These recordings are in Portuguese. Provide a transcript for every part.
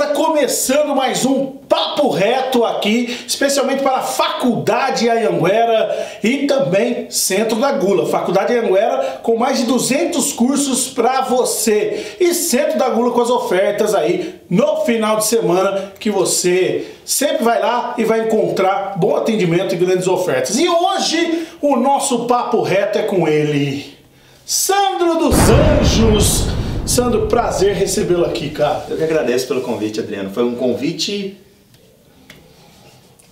começando mais um Papo Reto aqui, especialmente para a Faculdade Anhanguera e também Centro da Gula. Faculdade Anhanguera com mais de 200 cursos para você e Centro da Gula com as ofertas aí no final de semana que você sempre vai lá e vai encontrar bom atendimento e grandes ofertas. E hoje o nosso Papo Reto é com ele, Sandro dos Anjos. Sandro, prazer recebê-lo aqui, cara. Eu que agradeço pelo convite, Adriano. Foi um convite...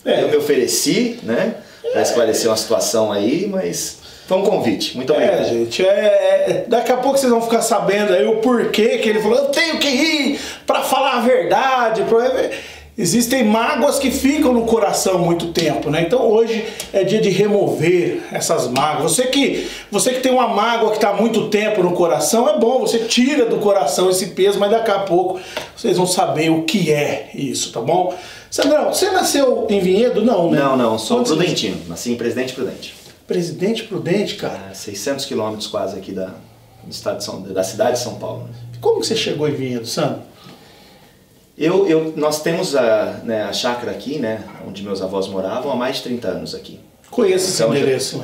Eu me ofereci, né? Para esclarecer uma situação aí, mas foi um convite. Muito obrigado. Gente, daqui a pouco vocês vão ficar sabendo aí o porquê que ele falou, eu tenho que ir para falar a verdade. Existem mágoas que ficam no coração muito tempo, né? Então hoje é dia de remover essas mágoas. Você que tem uma mágoa que está há muito tempo no coração, é bom, você tira do coração esse peso, mas daqui a pouco vocês vão saber o que é isso, tá bom? Sandrão, você nasceu em Vinhedo? Não, né? Não, sou prudentino. Nasci em Presidente Prudente. Presidente Prudente, cara? 600 quilômetros quase aqui da cidade de São Paulo. Como que você chegou em Vinhedo, Sandro? Nós temos a chácara aqui, né, onde meus avós moravam há mais de 30 anos aqui. Conheço esse endereço.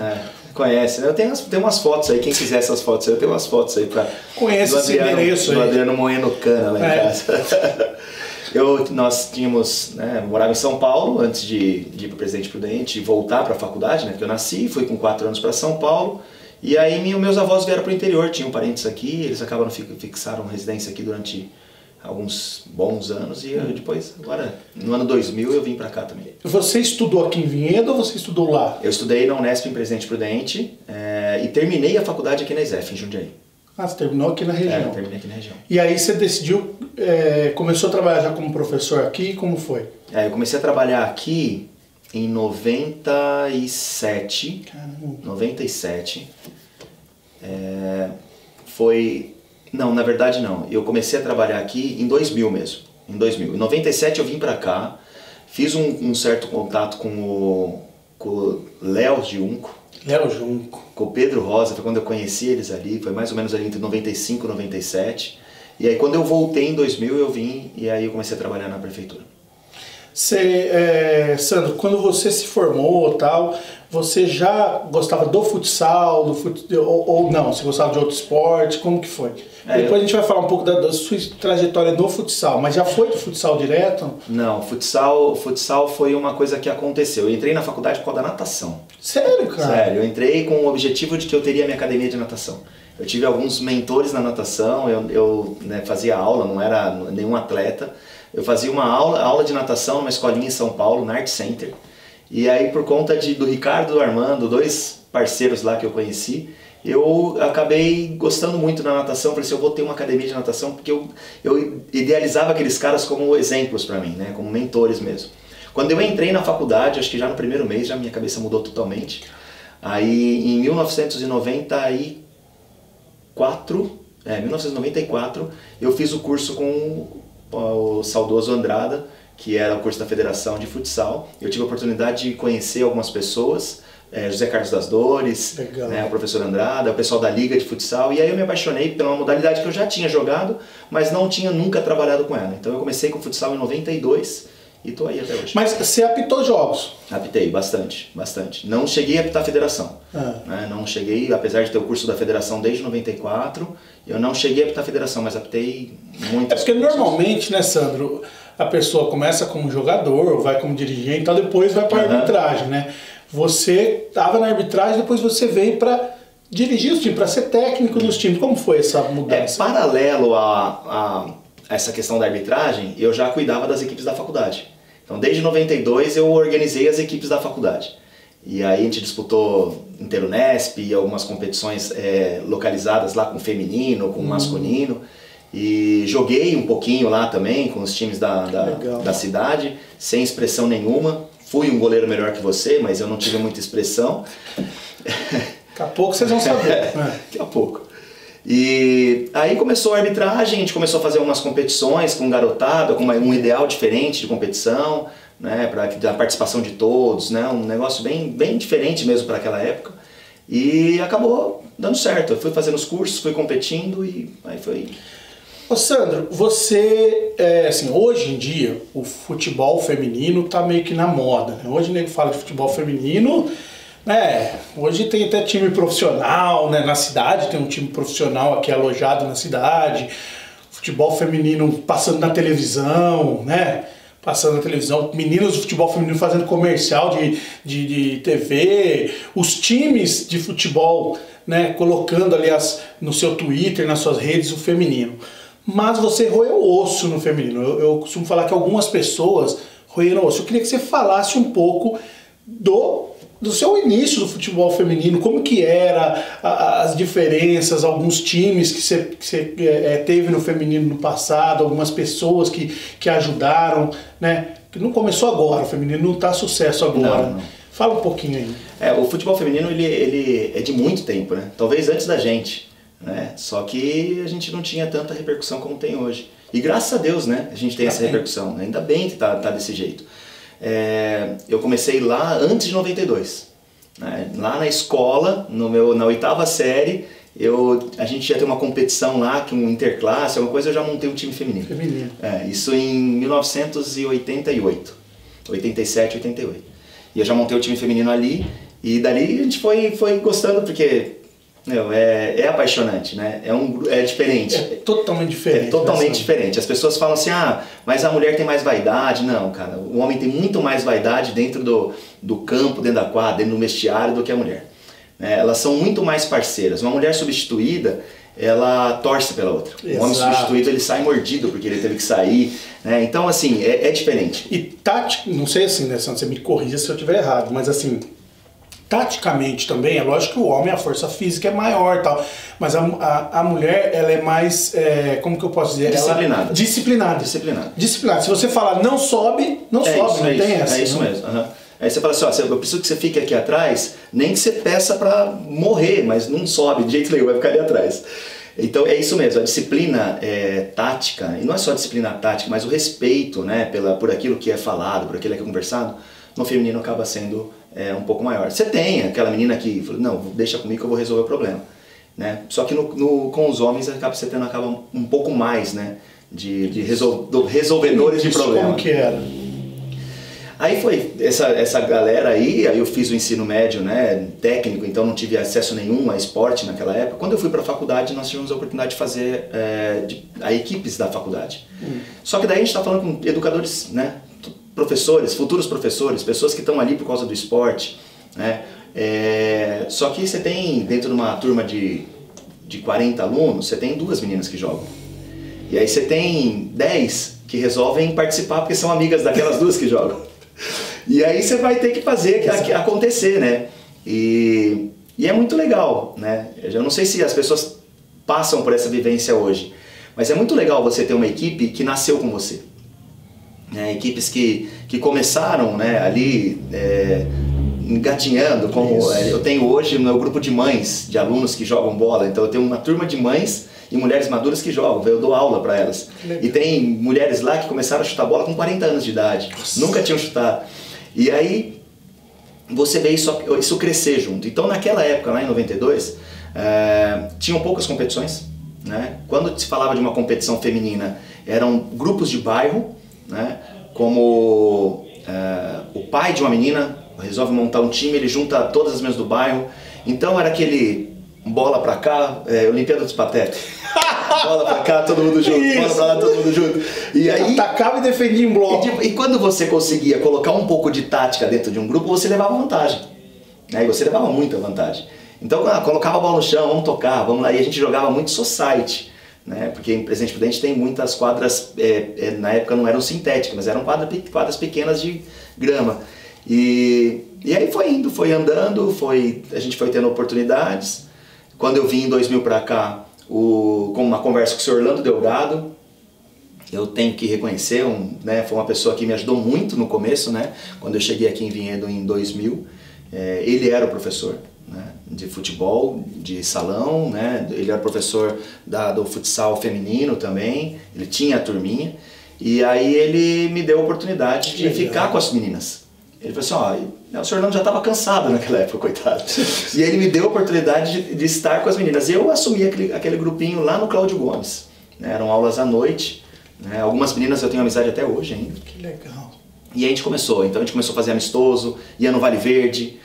Conhece, né? Eu tenho umas fotos aí, quem quiser essas fotos aí, eu tenho umas fotos aí para... Conheço esse endereço aí. Do Adriano moendo cana lá em casa. Nós tínhamos, morava em São Paulo antes de ir para Presidente Prudente e voltar para a faculdade, né, porque eu nasci, fui com 4 anos para São Paulo. E aí meus avós vieram para o interior, tinham parentes aqui, eles acabaram fixaram residência aqui durante alguns bons anos e eu depois, agora, no ano 2000 eu vim pra cá também. Você estudou aqui em Vinhedo ou você estudou lá? Eu estudei na Unesp em Presidente Prudente e terminei a faculdade aqui na ISEF, em Jundiaí. Ah, você terminou aqui na região? Terminei aqui na região. E aí você decidiu, começou a trabalhar já como professor aqui, como foi? Eu comecei a trabalhar aqui em 97. Caramba. 97. Não, na verdade não. Eu comecei a trabalhar aqui em 2000 mesmo. Em 2000. Em 97 eu vim pra cá, fiz um certo contato com o Léo Junco. Léo Junco. Com o Pedro Rosa, foi quando eu conheci eles ali, foi mais ou menos ali entre 95 e 97. E aí quando eu voltei em 2000 eu vim e aí eu comecei a trabalhar na prefeitura. Sandro, quando você se formou tal, você já gostava do futsal, ou não? Você gostava de outro esporte? Como que foi? Depois a gente vai falar um pouco da sua trajetória no futsal, mas já foi do futsal direto? Não, futsal foi uma coisa que aconteceu. Eu entrei na faculdade por causa da natação. Sério, cara? Sério, eu entrei com o objetivo de que eu teria minha academia de natação. Eu tive alguns mentores na natação, eu fazia aula, não era nenhum atleta. Eu fazia uma aula de natação numa escolinha em São Paulo, na Art Center. E aí, por conta do Ricardo e do Armando, 2 parceiros lá que eu conheci, eu acabei gostando muito da natação. Falei assim, eu vou ter uma academia de natação, porque eu idealizava aqueles caras como exemplos para mim, né, como mentores mesmo. Quando eu entrei na faculdade, acho que já no primeiro mês, já minha cabeça mudou totalmente. Aí, em 1994, eu fiz o curso com o saudoso Andrada, que era o curso da Federação de Futsal. Eu tive a oportunidade de conhecer algumas pessoas, José Carlos das Dores, o professor Andrada, o pessoal da Liga de Futsal, e aí eu me apaixonei pela modalidade que eu já tinha jogado, mas não tinha nunca trabalhado com ela. Então eu comecei com o futsal em 92 e estou aí até hoje. Mas você apitou jogos? Apitei, bastante. Não cheguei a apitar a federação. Não cheguei, apesar de ter o curso da federação desde 94, eu não cheguei a apitar a federação, mas apitei muito. Porque normalmente, né, Sandro, a pessoa começa como jogador, vai como dirigente, então depois vai para a arbitragem, né? Você estava na arbitragem, depois você veio para dirigir os times, para ser técnico dos times. Como foi essa mudança? Paralelo a essa questão da arbitragem, eu já cuidava das equipes da faculdade. Então, desde 92 eu organizei as equipes da faculdade. E aí a gente disputou Interunesp e algumas competições localizadas lá com feminino, com masculino. E joguei um pouquinho lá também com os times da cidade, sem expressão nenhuma. Fui um goleiro melhor que você, mas eu não tive muita expressão. Daqui a pouco vocês vão saber. Daqui a pouco. E aí começou a arbitragem, a gente começou a fazer algumas competições com garotada, com um ideal diferente de competição, né, para a participação de todos, né, um negócio bem diferente mesmo para aquela época. E acabou dando certo. Eu fui fazendo os cursos, fui competindo e aí foi... Ô Sandro, você, assim, hoje em dia o futebol feminino tá meio que na moda, né? Hoje nego fala de futebol feminino, né? Hoje tem até time profissional, né? Na cidade tem um time profissional aqui alojado na cidade, futebol feminino passando na televisão, né? Passando na televisão, meninos do futebol feminino fazendo comercial de TV, os times de futebol, né, colocando, aliás, no seu Twitter, nas suas redes, o feminino. Mas você roeu o osso no feminino. Eu costumo falar que algumas pessoas roeram o osso. Eu queria que você falasse um pouco do seu início do futebol feminino, como que era, as diferenças, alguns times que você teve no feminino no passado, algumas pessoas que ajudaram, né? Que não começou agora, o feminino não está sucesso agora. Não. Fala um pouquinho aí. O futebol feminino ele é de muito tempo, né? Talvez antes da gente, né? Só que a gente não tinha tanta repercussão como tem hoje. E graças a Deus, né? A gente tem essa repercussão. Ainda bem que tá desse jeito. Eu comecei lá antes de 92. Né? Lá na escola, na 8ª série, a gente ia ter uma competição lá, que um interclasse, alguma coisa, eu já montei um time feminino. Isso em 1988, 87, 88. E eu já montei o time feminino ali, e dali a gente foi gostando, porque é apaixonante, né? É diferente. É totalmente diferente. É totalmente diferente. As pessoas falam assim, mas a mulher tem mais vaidade. Não, cara, o homem tem muito mais vaidade dentro do campo, dentro da quadra, dentro do vestiário do que a mulher. Elas são muito mais parceiras. Uma mulher substituída, ela torce pela outra. Exato. O homem substituído, ele sai mordido porque ele teve que sair. Né? Então, assim, é diferente. E tática, não sei assim, né, Sandro, você me corrija se eu estiver errado, mas assim, taticamente também, é lógico que o homem, a força física é maior e tal, mas a mulher, ela é mais, como que eu posso dizer? Disciplinada. Disciplinada. Se você falar não sobe, não sobe, não tem essa. É isso mesmo. Uhum. Aí você fala assim, eu preciso que você fique aqui atrás, nem que você peça pra morrer, mas não sobe de jeito nenhum, vai ficar ali atrás. Então é isso mesmo, a disciplina tática, e não é só a disciplina tática, mas o respeito, né, por aquilo que é falado, por aquilo que é conversado, no feminino acaba sendo um pouco maior. Você tem aquela menina que fala, não, deixa comigo que eu vou resolver o problema. Né? Só que com os homens você acaba um pouco mais, né, de resolvedores de problemas. Como que era? Aí foi essa galera aí eu fiz o ensino médio, né, técnico, então não tive acesso nenhum a esporte naquela época. Quando eu fui para a faculdade, nós tivemos a oportunidade de fazer a equipes da faculdade. Só que daí a gente está falando com educadores, né, professores, futuros professores, pessoas que estão ali por causa do esporte, né? Só que você tem, dentro de uma turma de 40 alunos, você tem 2 meninas que jogam. E aí você tem 10 que resolvem participar porque são amigas daquelas 2 que jogam. E aí você vai ter que fazer acontecer, né? E é muito legal, né? Eu não sei se as pessoas passam por essa vivência hoje, mas é muito legal você ter uma equipe que nasceu com você. Equipes que começaram, né, ali engatinhando, como eu tenho hoje no meu grupo de mães, de alunos que jogam bola. Então eu tenho uma turma de mães e mulheres maduras que jogam, eu dou aula para elas. E tem mulheres lá que começaram a chutar bola com 40 anos de idade. Nossa. Nunca tinham chutado. E aí você vê isso crescer junto. Então naquela época, lá em 92, tinham poucas competições. Né? Quando se falava de uma competição feminina, eram grupos de bairro, né? Como o pai de uma menina resolve montar um time, ele junta todas as meninas do bairro. Então era aquele bola pra cá, Olimpíada dos Patetas. Bola pra cá, todo mundo junto. Isso. Bola pra lá, todo mundo junto. E aí atacava e defendia em bloco. E quando você conseguia colocar um pouco de tática dentro de um grupo, você levava vantagem. Né? E você levava muita vantagem. Então colocava a bola no chão, vamos tocar, vamos lá. E a gente jogava muito society. Né? Porque em Presidente Prudente tem muitas quadras, na época não eram sintéticas, mas eram quadras pequenas de grama. E aí foi indo, foi andando, a gente foi tendo oportunidades. Quando eu vim em 2000 para cá, com uma conversa com o senhor Orlando Delgado, eu tenho que reconhecer, né, foi uma pessoa que me ajudou muito no começo, né? Quando eu cheguei aqui em Vinhedo em 2000, ele era o professor, né, de futebol, de salão, né? Ele era professor do futsal feminino também, ele tinha a turminha, e aí ele me deu a oportunidade de ficar com as meninas. Ele falou assim, o senhor Orlando já estava cansado naquela época, coitado. E ele me deu a oportunidade de estar com as meninas. E eu assumi aquele grupinho lá no Cláudio Gomes, né? Eram aulas à noite, né? Algumas meninas eu tenho amizade até hoje ainda. Que legal. E a gente começou a fazer amistoso, ia no Vale Verde,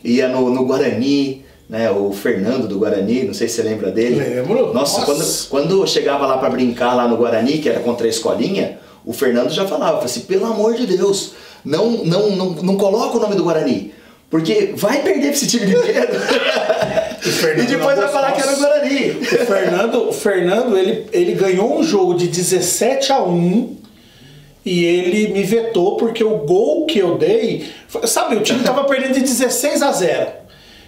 ia no Guarani, né? O Fernando do Guarani, não sei se você lembra dele. Lembro. Nossa. Quando eu chegava lá para brincar lá no Guarani, que era contra a escolinha, o Fernando já falava assim, pelo amor de Deus, não coloca o nome do Guarani, porque vai perder esse time inteiro. E depois vai falar que era o Guarani. O Fernando ele ganhou um jogo de 17-1 e ele me vetou porque o gol que eu dei... Sabe, o time tava perdendo de 16-0.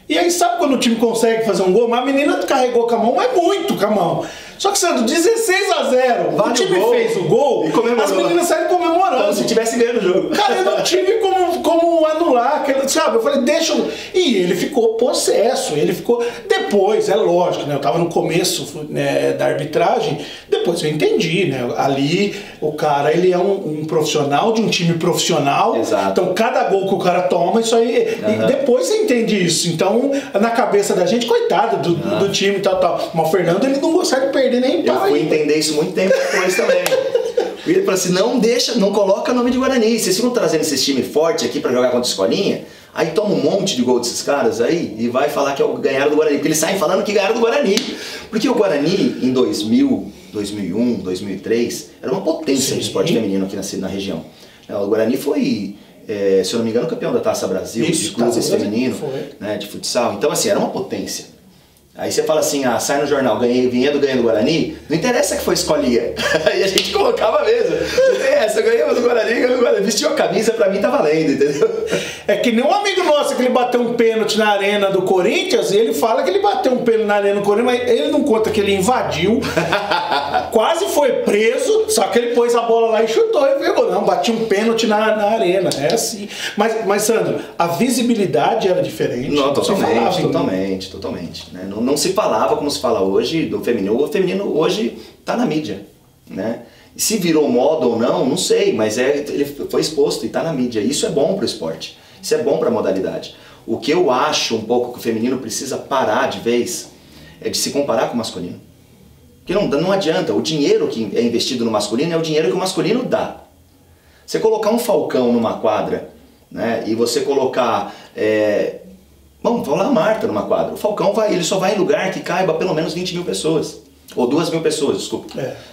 E aí sabe quando o time consegue fazer um gol? Mas a menina carregou com a mão, mas muito com a mão. Só que, Sandro, 16-0, o time fez o gol, as meninas saíram comemorando. Como se tivesse ganhando o jogo. Cara, eu não tive como anular, sabe? Eu falei, deixa eu... E ele ficou possesso, ele ficou... Depois, é lógico, né? Eu tava no começo, né, da arbitragem, depois eu entendi, né? Ali, o cara, ele é um profissional de um time profissional. Exato. Então, cada gol que o cara toma, isso aí... E depois você entende isso. Então, na cabeça da gente, coitado do time e tal. Mas o Fernando, ele não consegue perder nem eu fui entender isso muito tempo depois também. Ele falou assim, não coloca nome de Guarani, vocês ficam trazendo esses times fortes aqui pra jogar contra a escolinha, aí toma um monte de gol desses caras aí e vai falar que ganharam do Guarani, porque eles saem falando que ganharam do Guarani. Porque o Guarani, em 2000, 2001, 2003, era uma potência do esporte feminino aqui na região. O Guarani foi, se eu não me engano, campeão da Taça Brasil, de clubes feminino, né, de futsal. Então, assim, era uma potência. Aí você fala assim, sai no jornal, ganhando do Guarani, não interessa que foi escolinha. Aí a gente colocava mesmo. Ganhamos do Guarani, vestiu a camisa, pra mim tá valendo, entendeu? É que nem um amigo nosso que ele bateu um pênalti na arena do Corinthians, e ele fala que ele bateu um pênalti na arena do Corinthians, mas ele não conta que ele invadiu, quase foi preso, só que ele pôs a bola lá e chutou e pegou. Não, bati um pênalti na arena, é assim. Mas Sandro, a visibilidade era diferente. Não, totalmente. Né? Não se falava como se fala hoje do feminino. O feminino hoje está na mídia, né? Se virou moda ou não sei, mas ele foi exposto e está na mídia. Isso é bom para o esporte, isso é bom para a modalidade. O que eu acho um pouco que o feminino precisa parar de vez é de se comparar com o masculino. Porque não adianta, o dinheiro que é investido no masculino é o dinheiro que o masculino dá. Você colocar um Falcão numa quadra, né, e você colocar... vamos falar a Marta numa quadra. O Falcão ele só vai em lugar que caiba pelo menos 20 mil pessoas. Ou 2 mil pessoas, desculpa.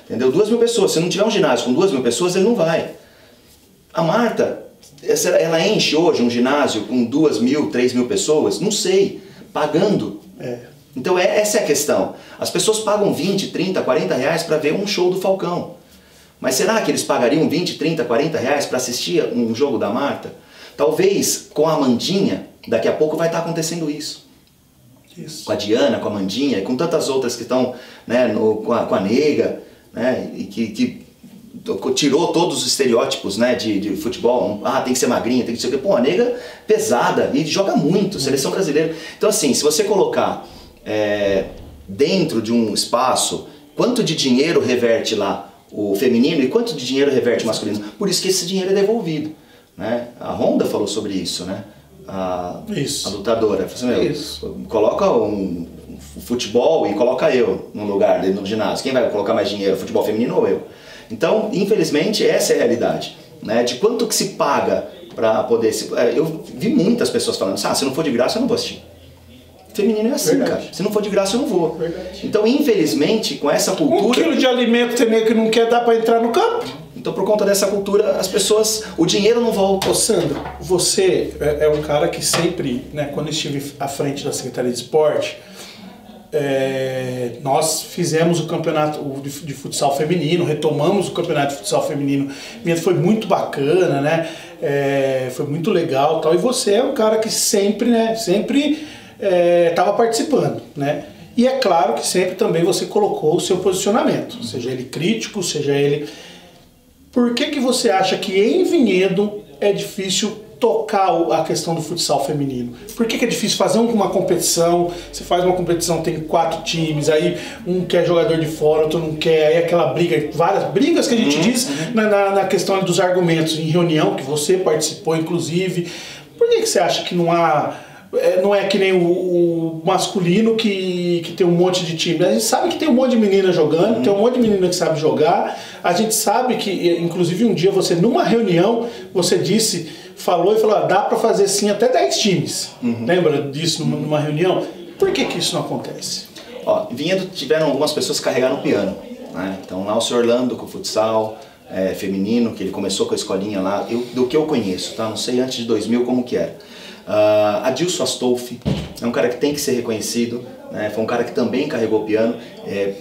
Entendeu? 2 mil pessoas. Se não tiver um ginásio com 2 mil pessoas, ele não vai. A Marta, ela enche hoje um ginásio com 2 mil, 3 mil pessoas? Não sei. Pagando. Então essa é a questão. As pessoas pagam 20, 30, 40 reais para ver um show do Falcão. Mas será que eles pagariam 20, 30, 40 reais para assistir um jogo da Marta? Talvez com a Amandinha, daqui a pouco vai estar acontecendo isso. Com a Diana, com a Amandinha e com tantas outras que estão, né, com a Nega, né, e que tirou todos os estereótipos, né, de futebol. Tem que ser magrinha, tem que ser... Pô, a Nega pesada e joga muito, seleção brasileira. Então assim, se você colocar dentro de um espaço, quanto de dinheiro reverte lá o feminino e quanto de dinheiro reverte o masculino? Por isso que esse dinheiro é devolvido, né? A Honda falou sobre isso, né? A lutadora, coloca um futebol e coloca eu no lugar dentro do ginásio. Quem vai colocar mais dinheiro, futebol feminino ou eu? Então, infelizmente, essa é a realidade, né? De quanto que se paga para poder... Eu vi muitas pessoas falando, se não for de graça eu não vou assistir. Feminino é assim, cara. Se não for de graça eu não vou. Então, infelizmente, com essa cultura... 1 quilo de alimento também que não quer dar para entrar no campo. Então, por conta dessa cultura, as pessoas... O dinheiro não volta. Ô, Sandro, você é um cara que sempre, né, quando eu estive à frente da Secretaria de Esporte, nós fizemos o campeonato de futsal feminino, retomamos o campeonato de futsal feminino. Foi muito bacana, né? Foi muito legal, tal. E você é um cara que sempre, né? Estava participando, né? E é claro que sempre também você colocou o seu posicionamento, seja ele crítico, seja ele... Por que você acha que em Vinhedo é difícil tocar a questão do futsal feminino? Por que é difícil fazer uma competição? Você faz uma competição, tem 4 times, aí um quer jogador de fora, outro não quer, aí aquela briga, várias brigas que a gente diz na questão dos argumentos em reunião, que você participou inclusive. Por que você acha que não há não é que nem o masculino que tem um monte de time. A gente sabe que tem um monte de menina jogando, tem um monte de menina que sabe jogar. A gente sabe que, inclusive um dia você, numa reunião, você falou, dá para fazer sim até 10 times. Lembra disso numa reunião? Por que isso não acontece? Ó, tiveram algumas pessoas que carregaram o piano, né? Então lá o senhor Orlando com o futsal feminino, que ele começou com a escolinha lá, do que eu conheço, tá? Não sei antes de 2000 como que era. Adilson Astolfi é um cara que tem que ser reconhecido, né? Foi um cara que também carregou o piano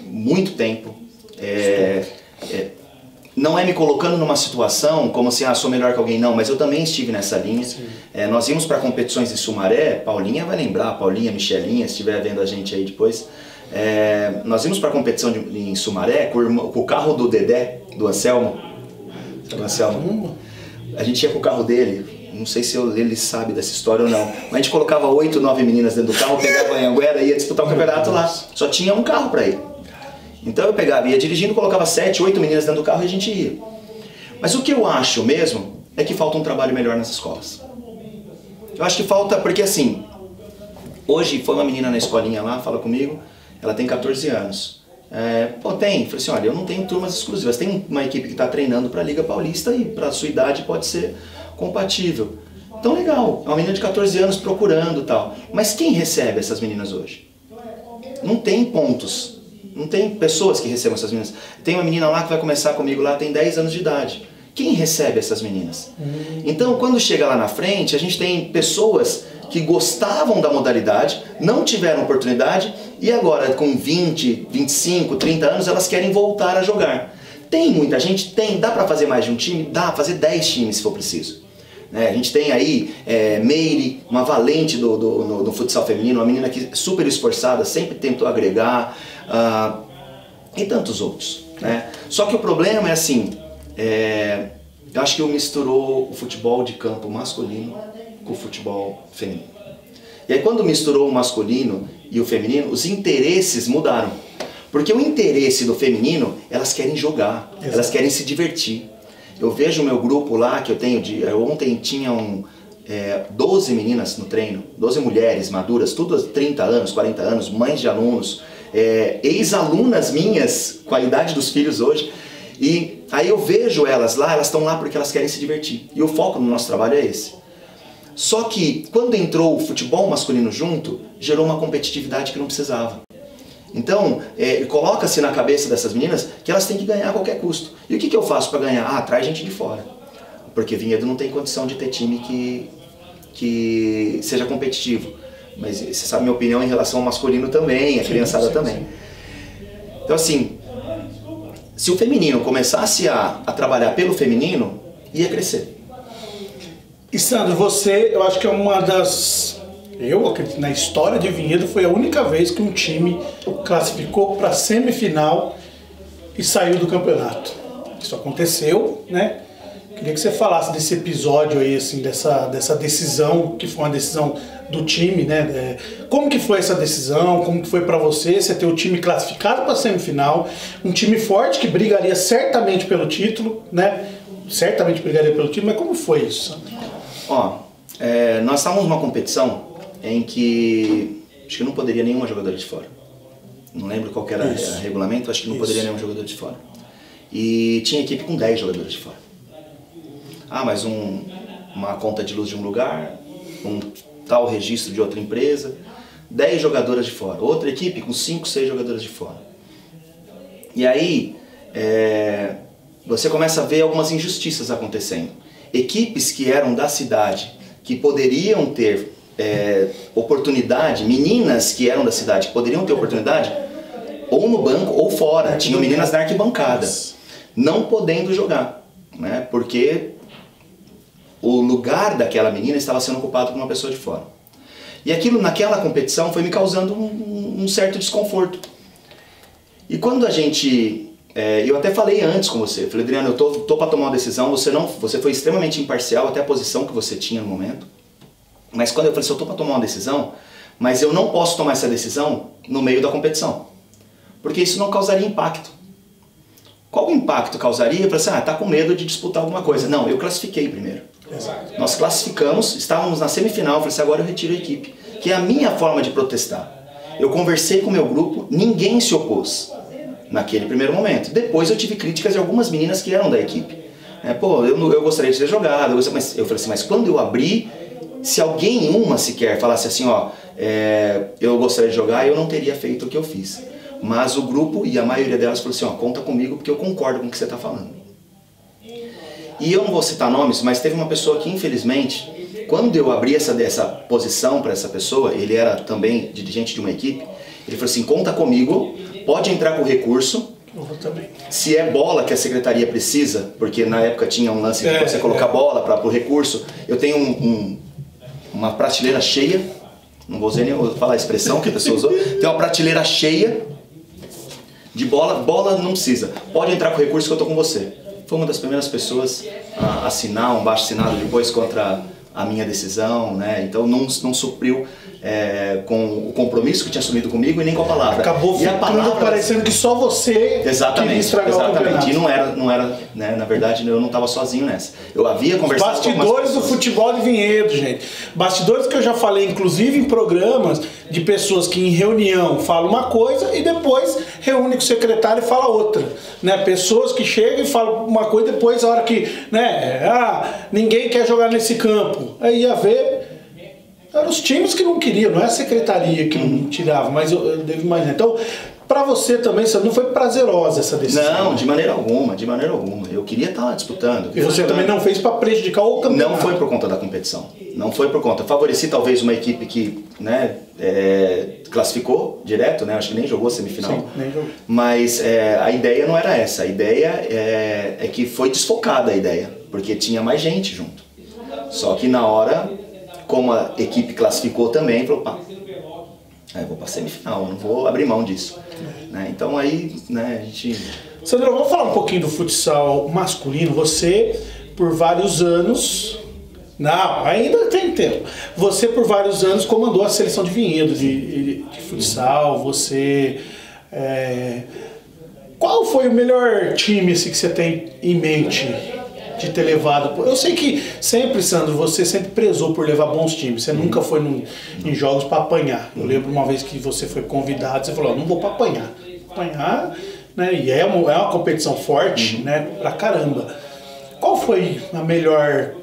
muito tempo. Não é me colocando numa situação como assim, sou melhor que alguém, não, mas eu também estive nessa linha. Nós íamos para competições em Sumaré, Paulinha vai lembrar, Paulinha, Michelinha, se estiver vendo a gente aí depois. Nós íamos para competição em Sumaré com o carro do Dedé, do Anselmo. A gente ia com o carro dele, não sei se ele sabe dessa história ou não, mas a gente colocava 8, 9 meninas dentro do carro, pegava a Anhanguera e ia disputar o campeonato lá. Só tinha um carro para ir. Então eu ia dirigindo, colocava 7, 8 meninas dentro do carro e a gente ia. Mas o que eu acho mesmo é que falta um trabalho melhor nas escolas. Eu acho que falta, porque assim, hoje foi uma menina na escolinha lá, fala comigo, ela tem 14 anos. Falei assim, olha, eu não tenho turmas exclusivas, tem uma equipe que está treinando para a Liga Paulista e para a sua idade pode ser compatível. Então legal, é uma menina de 14 anos procurando e tal. Mas quem recebe essas meninas hoje? Não tem pontos. Não tem pessoas que recebam essas meninas. Tem uma menina lá que vai começar comigo lá, tem 10 anos de idade. Quem recebe essas meninas? Então, quando chega lá na frente, a gente tem pessoas que gostavam da modalidade, não tiveram oportunidade e agora com 20, 25, 30 anos elas querem voltar a jogar. Tem muita gente? Tem. Dá para fazer mais de um time? Dá, fazer 10 times se for preciso. A gente tem aí Meire, uma valente do futsal feminino, uma menina que super esforçada, sempre tentou agregar, e tantos outros, né? Só que o problema é assim, eu acho que eu misturou o futebol de campo masculino com o futebol feminino. E aí quando misturou o masculino e o feminino, os interesses mudaram. Porque o interesse do feminino, elas querem jogar, elas querem se divertir. Eu vejo o meu grupo lá, que eu tenho, ontem tinham 12 meninas no treino, 12 mulheres maduras, todas 30 anos, 40 anos, mães de alunos, ex-alunas minhas, com a idade dos filhos hoje. E aí eu vejo elas lá, elas estão lá porque elas querem se divertir. E o foco no nosso trabalho é esse. Só que quando entrou o futebol masculino junto, gerou uma competitividade que não precisava. Então, coloca-se na cabeça dessas meninas que elas têm que ganhar a qualquer custo. E o que eu faço para ganhar? Traz gente de fora. Porque Vinhedo não tem condição de ter time que seja competitivo. Mas você sabe minha opinião em relação ao masculino também, a criançada também. Então assim, se o feminino começasse a trabalhar pelo feminino, ia crescer. E Sandro, você, eu acho que é uma das... Eu acredito, na história de Vinhedo, foi a única vez que um time classificou para a semifinal e saiu do campeonato. Isso aconteceu, né? Queria que você falasse desse episódio aí, assim, dessa decisão, que foi uma decisão do time, né? Como que foi essa decisão? Como que foi para você ter o time classificado para a semifinal? Um time forte que brigaria certamente pelo título, né? Certamente brigaria pelo título, mas como foi isso, Sandro? Nós estávamos numa competição em que acho que não poderia nenhuma jogadora de fora. Não lembro qual que era o regulamento, acho que não poderia nenhum jogador de fora. E tinha equipe com 10 jogadores de fora. Mas uma conta de luz de um lugar, um tal registro de outra empresa, 10 jogadoras de fora. Outra equipe com 5, 6 jogadoras de fora. E aí, você começa a ver algumas injustiças acontecendo. Equipes que eram da cidade, que poderiam ter oportunidade, meninas que eram da cidade, que poderiam ter oportunidade, ou no banco ou fora. Tinham meninas na arquibancada, não podendo jogar, né? Porque o lugar daquela menina estava sendo ocupado por uma pessoa de fora. E aquilo naquela competição foi me causando um certo desconforto. E quando a gente... eu até falei antes com você, falei, Adriano, eu tô para tomar uma decisão, você foi extremamente imparcial, até a posição que você tinha no momento. Mas quando eu falei assim, eu tô para tomar uma decisão, mas eu não posso tomar essa decisão no meio da competição. Porque isso não causaria impacto. Qual o impacto causaria? Eu falei assim, tá com medo de disputar alguma coisa. Não, eu classifiquei primeiro. Exato. Nós classificamos, estávamos na semifinal, eu falei assim, agora eu retiro a equipe. Que é a minha forma de protestar. Eu conversei com o meu grupo, ninguém se opôs naquele primeiro momento. Depois eu tive críticas de algumas meninas que eram da equipe. Pô, eu gostaria de ter jogado, mas eu falei assim, mas quando eu abri, se alguém, uma sequer, falasse assim, ó, eu gostaria de jogar, eu não teria feito o que eu fiz. Mas o grupo e a maioria delas falou assim, ó, conta comigo porque eu concordo com o que você está falando. E eu não vou citar nomes, mas teve uma pessoa que infelizmente, quando eu abri essa posição para essa pessoa, ele era também dirigente de uma equipe, ele falou assim, conta comigo, pode entrar com recurso, se é bola que a secretaria precisa, porque na época tinha um lance de você colocar bola para o recurso, eu tenho uma prateleira cheia, não vou nem falar a expressão que a pessoa usou, tem uma prateleira cheia de bola não precisa, pode entrar com recurso que eu estou com você. Foi uma das primeiras pessoas a assinar um baixo-assinado depois contra a minha decisão, né? Então não supriu com o compromisso que tinha assumido comigo e nem com a palavra. Acabou ficando parecendo que só você queria estragar o campeonato. E não era, né? Na verdade eu não estava sozinho nessa. Eu havia conversado bastidores do futebol de Vinhedo, gente. Bastidores que eu já falei, inclusive em programas, de pessoas que em reunião falam uma coisa e depois reúne com o secretário e fala outra. Né? Pessoas que chegam e falam uma coisa e depois, a hora que ninguém quer jogar nesse campo. Aí ia ver, eram os times que não queriam, não é a secretaria que não tirava, mas eu devo imaginar. Então, pra você também, não foi prazerosa essa decisão? Não, de maneira alguma, de maneira alguma. Eu queria estar disputando. E você também não fez para prejudicar o campeonato? Não foi por conta da competição. Não foi por conta. Favoreci talvez uma equipe que, né, classificou direto, né? Acho que nem jogou semifinal. Sim, nem jogou. Mas a ideia não era essa. A ideia é que foi desfocada a ideia, porque tinha mais gente junto. Só que na hora, como a equipe classificou também, falou, pá, eu vou para semifinal, eu não vou abrir mão disso. Né? Então aí, né, a gente... Sandro, vamos falar um pouquinho do futsal masculino. Você, por vários anos... Não, ainda tem tempo. Você, por vários anos, comandou a seleção de Vinhedo de futsal. Você... Qual foi o melhor time assim, que você tem em mente de ter levado? Eu sei que sempre, Sandro, você sempre prezou por levar bons times. Você nunca foi em jogos para apanhar. Eu lembro uma vez que você foi convidado, você falou, não vou para apanhar. Apanhar, né? E é uma competição forte, né? Pra caramba. Qual foi a melhor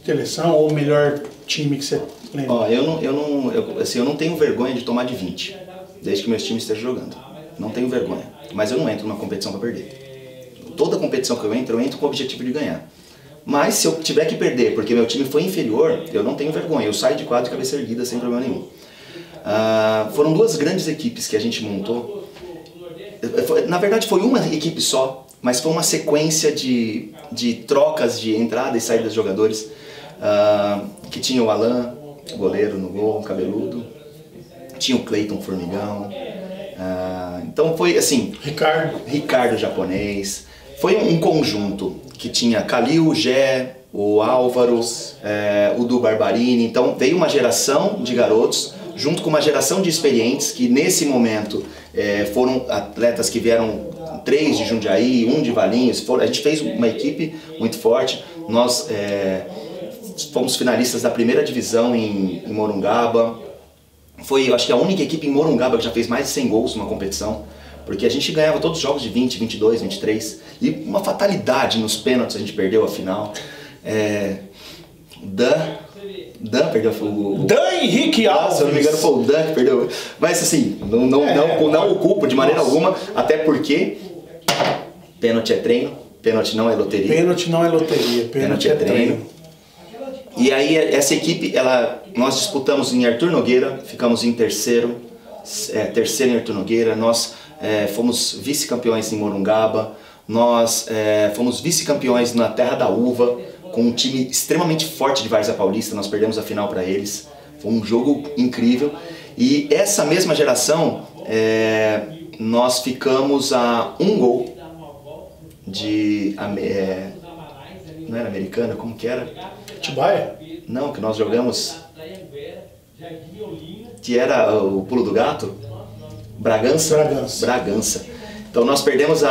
seleção ou o melhor time que você lembra? Ó, eu não tenho vergonha de tomar de 20, desde que meus times estejam jogando. Não tenho vergonha. Mas eu não entro numa competição para perder. Toda competição que eu entro com o objetivo de ganhar. Mas se eu tiver que perder porque meu time foi inferior, eu não tenho vergonha. Eu saio de quadro de cabeça erguida sem problema nenhum. Foram duas grandes equipes que a gente montou. Na verdade foi uma equipe só, mas foi uma sequência de trocas de entrada e saída dos jogadores. Que tinha o Alan, goleiro no gol, cabeludo. Tinha o Cleiton Formigão. Então foi assim... Ricardo japonês. Foi um conjunto que tinha Calil, Gé, o Álvaro, o Du Barbarini. Então veio uma geração de garotos junto com uma geração de experientes que nesse momento foram atletas que vieram 3 de Jundiaí, 1 de Valinhos. A gente fez uma equipe muito forte. Nós fomos finalistas da primeira divisão em Morungaba. Foi, eu acho que a única equipe em Morungaba que já fez mais de 100 gols numa competição. Porque a gente ganhava todos os jogos de 20, 22, 23. E uma fatalidade nos pênaltis, a gente perdeu a final. Dan perdeu o... Dan Henrique Alves! Se eu não me engano foi o Dan que perdeu. Mas assim, não o culpo de maneira alguma. Até porque pênalti é treino, pênalti não é loteria. Pênalti não é loteria, pênalti é treino. E aí essa equipe, nós disputamos em Arthur Nogueira, ficamos em terceiro em Arthur Nogueira, nós fomos vice-campeões em Morungaba, nós fomos vice-campeões na Terra da Uva, com um time extremamente forte de Várzea Paulista, nós perdemos a final para eles, foi um jogo incrível. E essa mesma geração, nós ficamos a 1 gol de... não era Americana, como que era? Atibaia? Não, que nós jogamos, que era o Pulo do Gato, Bragança. Então nós perdemos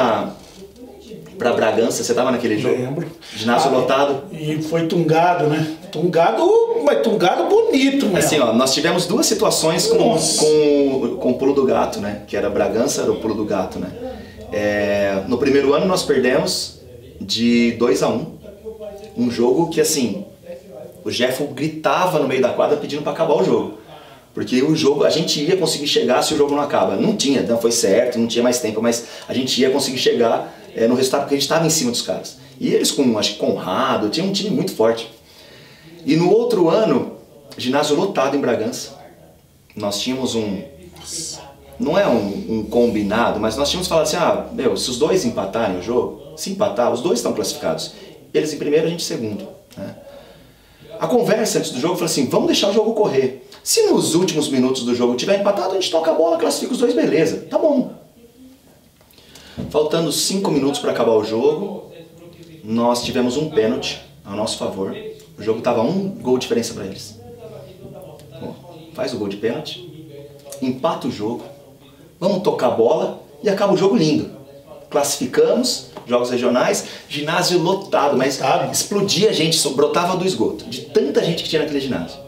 para Bragança, você tava naquele jogo? Lembro. Ginásio lotado. E foi tungado, né? Mas tungado bonito, né? Assim, ó, nós tivemos duas situações com o pulo do gato, né? Que era Bragança, era o pulo do gato, né? No primeiro ano nós perdemos de 2-1. Um jogo que, assim, o Jeffo gritava no meio da quadra pedindo para acabar o jogo. Porque o jogo, a gente ia conseguir chegar se o jogo não acaba. Não tinha, não foi certo, não tinha mais tempo, mas a gente ia conseguir chegar no resultado porque a gente estava em cima dos caras. E eles com, acho que Conrado, tinha um time muito forte. E no outro ano, ginásio lotado em Bragança. Nós tínhamos não é um combinado, mas nós tínhamos falado assim, se os dois empatarem o jogo, se empatar, os dois estão classificados. Eles em primeiro, a gente em segundo, né? A conversa antes do jogo foi assim, vamos deixar o jogo correr. Se nos últimos minutos do jogo tiver empatado, a gente toca a bola, classifica os dois, beleza, tá bom. Faltando 5 minutos para acabar o jogo, nós tivemos um pênalti a nosso favor. O jogo estava 1 gol de diferença para eles. Bom, faz o gol de pênalti, empata o jogo, vamos tocar a bola e acaba o jogo lindo. Classificamos, jogos regionais, ginásio lotado, mas explodia a gente, brotava do esgoto, de tanta gente que tinha naquele ginásio.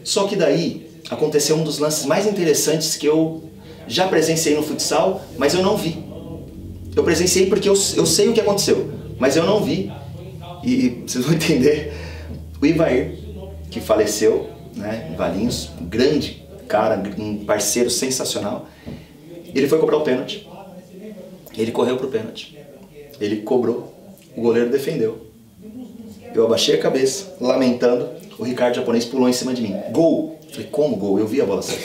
Só que daí aconteceu um dos lances mais interessantes que eu já presenciei no futsal, mas eu não vi. Eu presenciei porque eu sei o que aconteceu, mas eu não vi. E vocês vão entender, o Ivair, que faleceu, né, em Valinhos, um grande cara, um parceiro sensacional, ele foi cobrar o pênalti. Ele correu pro pênalti. Ele cobrou, o goleiro defendeu. Eu abaixei a cabeça, lamentando, o Ricardo japonês pulou em cima de mim. Gol! Eu falei, como gol? Eu vi a bola sair.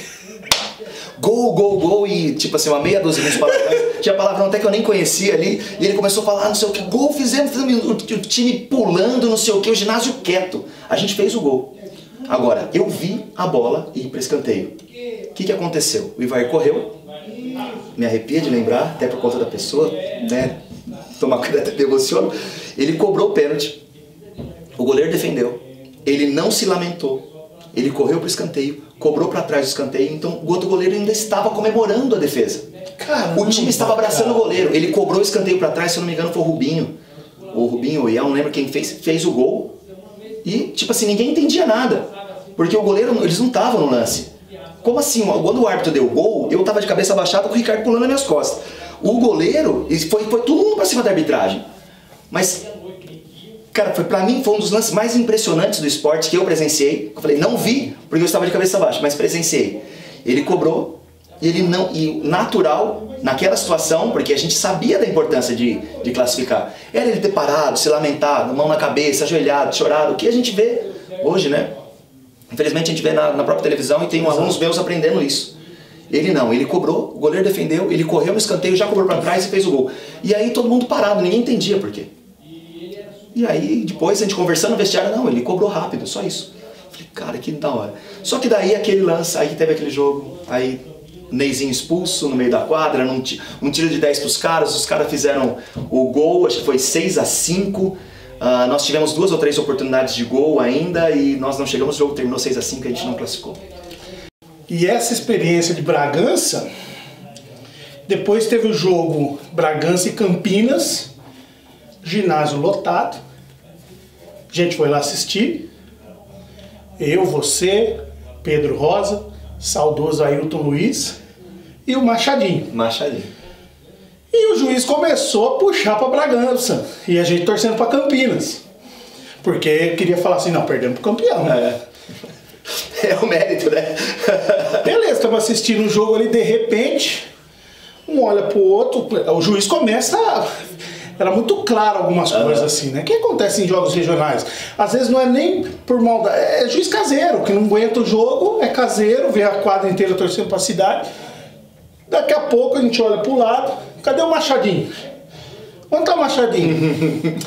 Gol, gol, gol, e tipo assim, uma meia dúzia de palavrões. Tinha palavrão até que eu nem conhecia ali, e ele começou a falar, não sei o que, gol, fizemos o time pulando, não sei o que, o ginásio quieto. A gente fez o gol. Agora, eu vi a bola ir para escanteio. O que aconteceu? O Ivair correu, me arrepia de lembrar, até por conta da pessoa, né? Tomar cuidado, até me emociono. Ele cobrou o pênalti, o goleiro defendeu, ele não se lamentou. Ele correu para o escanteio, cobrou para trás do escanteio, então o outro goleiro ainda estava comemorando a defesa. Caramba, o time estava abraçando o goleiro. Ele cobrou o escanteio para trás, se eu não me engano foi o Rubinho. O Rubinho, eu não lembro quem fez o gol. E, tipo assim, ninguém entendia nada. Porque o goleiro, eles não estavam no lance. Como assim? Quando o árbitro deu o gol, eu estava de cabeça baixada com o Ricardo pulando nas minhas costas. O goleiro, foi todo mundo para cima da arbitragem. Mas... cara, pra mim foi um dos lances mais impressionantes do esporte que eu presenciei. Eu falei, não vi, porque eu estava de cabeça baixa, mas presenciei. Ele cobrou, e ele não. E natural, naquela situação, porque a gente sabia da importância de classificar. Era ele ter parado, se lamentado, mão na cabeça, ajoelhado, chorado, o que a gente vê hoje, né? Infelizmente a gente vê na própria televisão e tem alunos meus aprendendo isso. Ele não, ele cobrou, o goleiro defendeu, ele correu no escanteio, já cobrou pra trás e fez o gol. E aí todo mundo parado, ninguém entendia por quê. E aí, depois, a gente conversando no vestiário, não, ele cobrou rápido, só isso. Falei, cara, que da hora. Só que daí, aquele lance, aí teve aquele jogo, aí Neizinho expulso no meio da quadra, um tiro de 10 pros caras, os caras fizeram o gol, acho que foi 6-5. Nós tivemos 2 ou 3 oportunidades de gol ainda e nós não chegamos, o jogo terminou 6-5, a gente não classificou. E essa experiência de Bragança, depois teve o jogo Bragança e Campinas, ginásio lotado, a gente foi lá assistir, eu, você, Pedro Rosa, saudoso Ailton Luiz e o Machadinho. E o juiz começou a puxar para Bragança e a gente torcendo para Campinas, porque queria falar assim, não, perdemos pro campeão. É o mérito, né? Beleza, estamos assistindo o jogo ali, de repente, um olha pro outro, o juiz começa a... Era muito claro algumas coisas assim, né? O que acontece em jogos regionais? Às vezes não é nem por maldade, é juiz caseiro, que não aguenta o jogo, é caseiro, vê a quadra inteira torcendo pra cidade. Daqui a pouco a gente olha pro lado, cadê o Machadinho? Onde tá o Machadinho?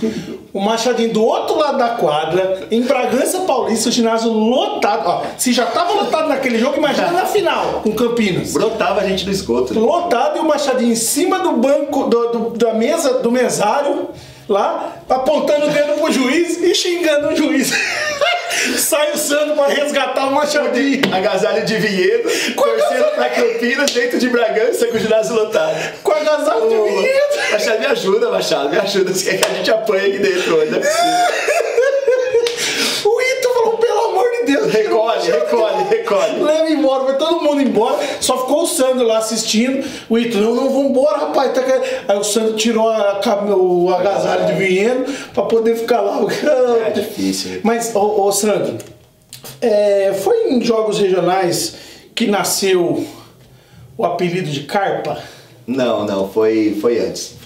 O Machadinho do outro lado da quadra, em Bragança Paulista, o ginásio lotado. Ó, se já tava lotado naquele jogo, imagina na final, com Campinas. Brotava a gente do esgoto. Né? Lotado e o Machadinho em cima do banco, da mesa, do mesário, lá, apontando o dedo pro juiz e xingando o juiz. Sai o Sandro pra resgatar o Machadinho. Agasalho de vinhedo, torcendo pra Campinas, dentro de Bragança, com o ginásio lotado. Com agasalho de vinhedo. Machado, me ajuda, Machado, me ajuda. Você quer que a gente apanhe aqui dentro hoje, não é possível. O Ito falou, pelo amor de Deus. Recolhe. Leva embora, vai todo mundo embora. Só ficou o Sandro lá assistindo. O Ito, não, vamos embora, rapaz. Aí o Sandro tirou o agasalho de vinhedo pra poder ficar lá. É difícil. Mas, ô Sandro, foi em jogos regionais que nasceu o apelido de Carpa? Não, foi antes.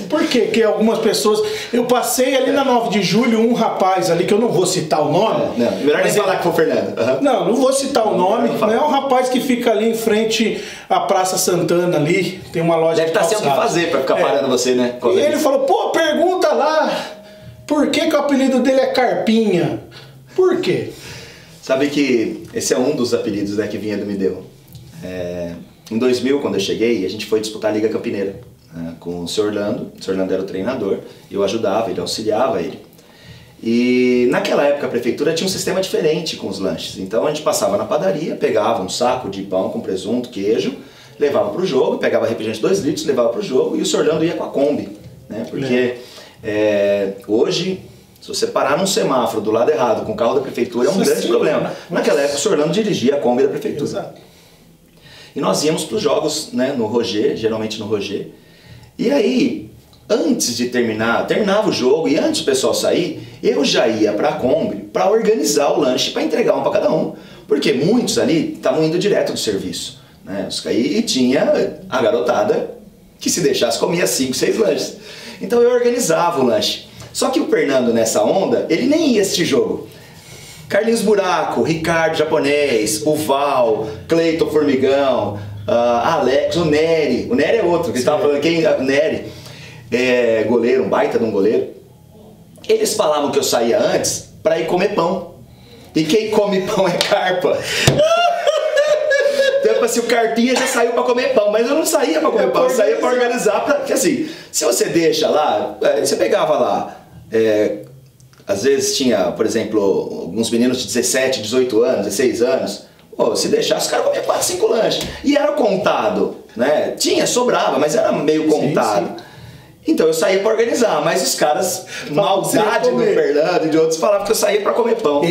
Por quê? Que algumas pessoas... Eu passei ali na 9 de julho, um rapaz ali, que eu não vou citar o nome. Melhor nem falar que foi o Fernando. Uhum. Não vou citar o nome. Não é um rapaz que fica ali em frente à Praça Santana ali, tem uma loja de calçados. Deve estar sem o que fazer pra ficar parando você, né? E ele falou, pô, pergunta lá, por que o apelido dele é Carpinha? Por quê? Sabe que esse é um dos apelidos, né, que Vinhedo me deu. Em 2000, quando eu cheguei, a gente foi disputar a Liga Campineira, né, com o Sr. Orlando. O Sr. Orlando era o treinador, eu ajudava, ele auxiliava ele. E naquela época a prefeitura tinha um sistema diferente com os lanches. Então a gente passava na padaria, pegava um saco de pão com presunto, queijo, levava para o jogo, pegava refrigerante 2 litros, levava para o jogo e o Sr. Orlando ia com a Kombi. Né, porque hoje, se você parar num semáforo do lado errado com o carro da prefeitura, é um grande problema. Naquela época o Sr. Orlando dirigia a Kombi da prefeitura. Exato. E nós íamos para os jogos, né, no Roger, geralmente no Roger. E aí, antes de terminava o jogo e antes do pessoal sair, eu já ia para a Kombi para organizar o lanche, para entregar um para cada um. Porque muitos ali estavam indo direto do serviço. Né? E tinha a garotada que se deixasse comia 5, 6 lanches. Então eu organizava o lanche. Só que o Fernando, nessa onda, ele nem ia assistir jogo. Carlinhos Buraco, Ricardo Japonês, o Val, Cleiton Formigão, Alex, o Nery. O Nery é outro, que estava falando, o Nery, goleiro, um baita de um goleiro. Eles falavam que eu saía antes para ir comer pão. E quem come pão é Carpa. Então, assim, o Carpinha já saiu para comer pão, mas eu não saía para comer pão, eu saía para organizar. Porque assim, se você deixa lá, você pegava lá... Às vezes tinha, por exemplo, alguns meninos de 17, 18 anos, 16 anos. Pô, se deixasse, os caras comiam 4, 5 lanches. E era contado, né? Sobrava, mas era meio contado. Sim. Então eu saía para organizar, mas os caras, maldade do Fernando e de outros, falavam que eu saía para comer pão.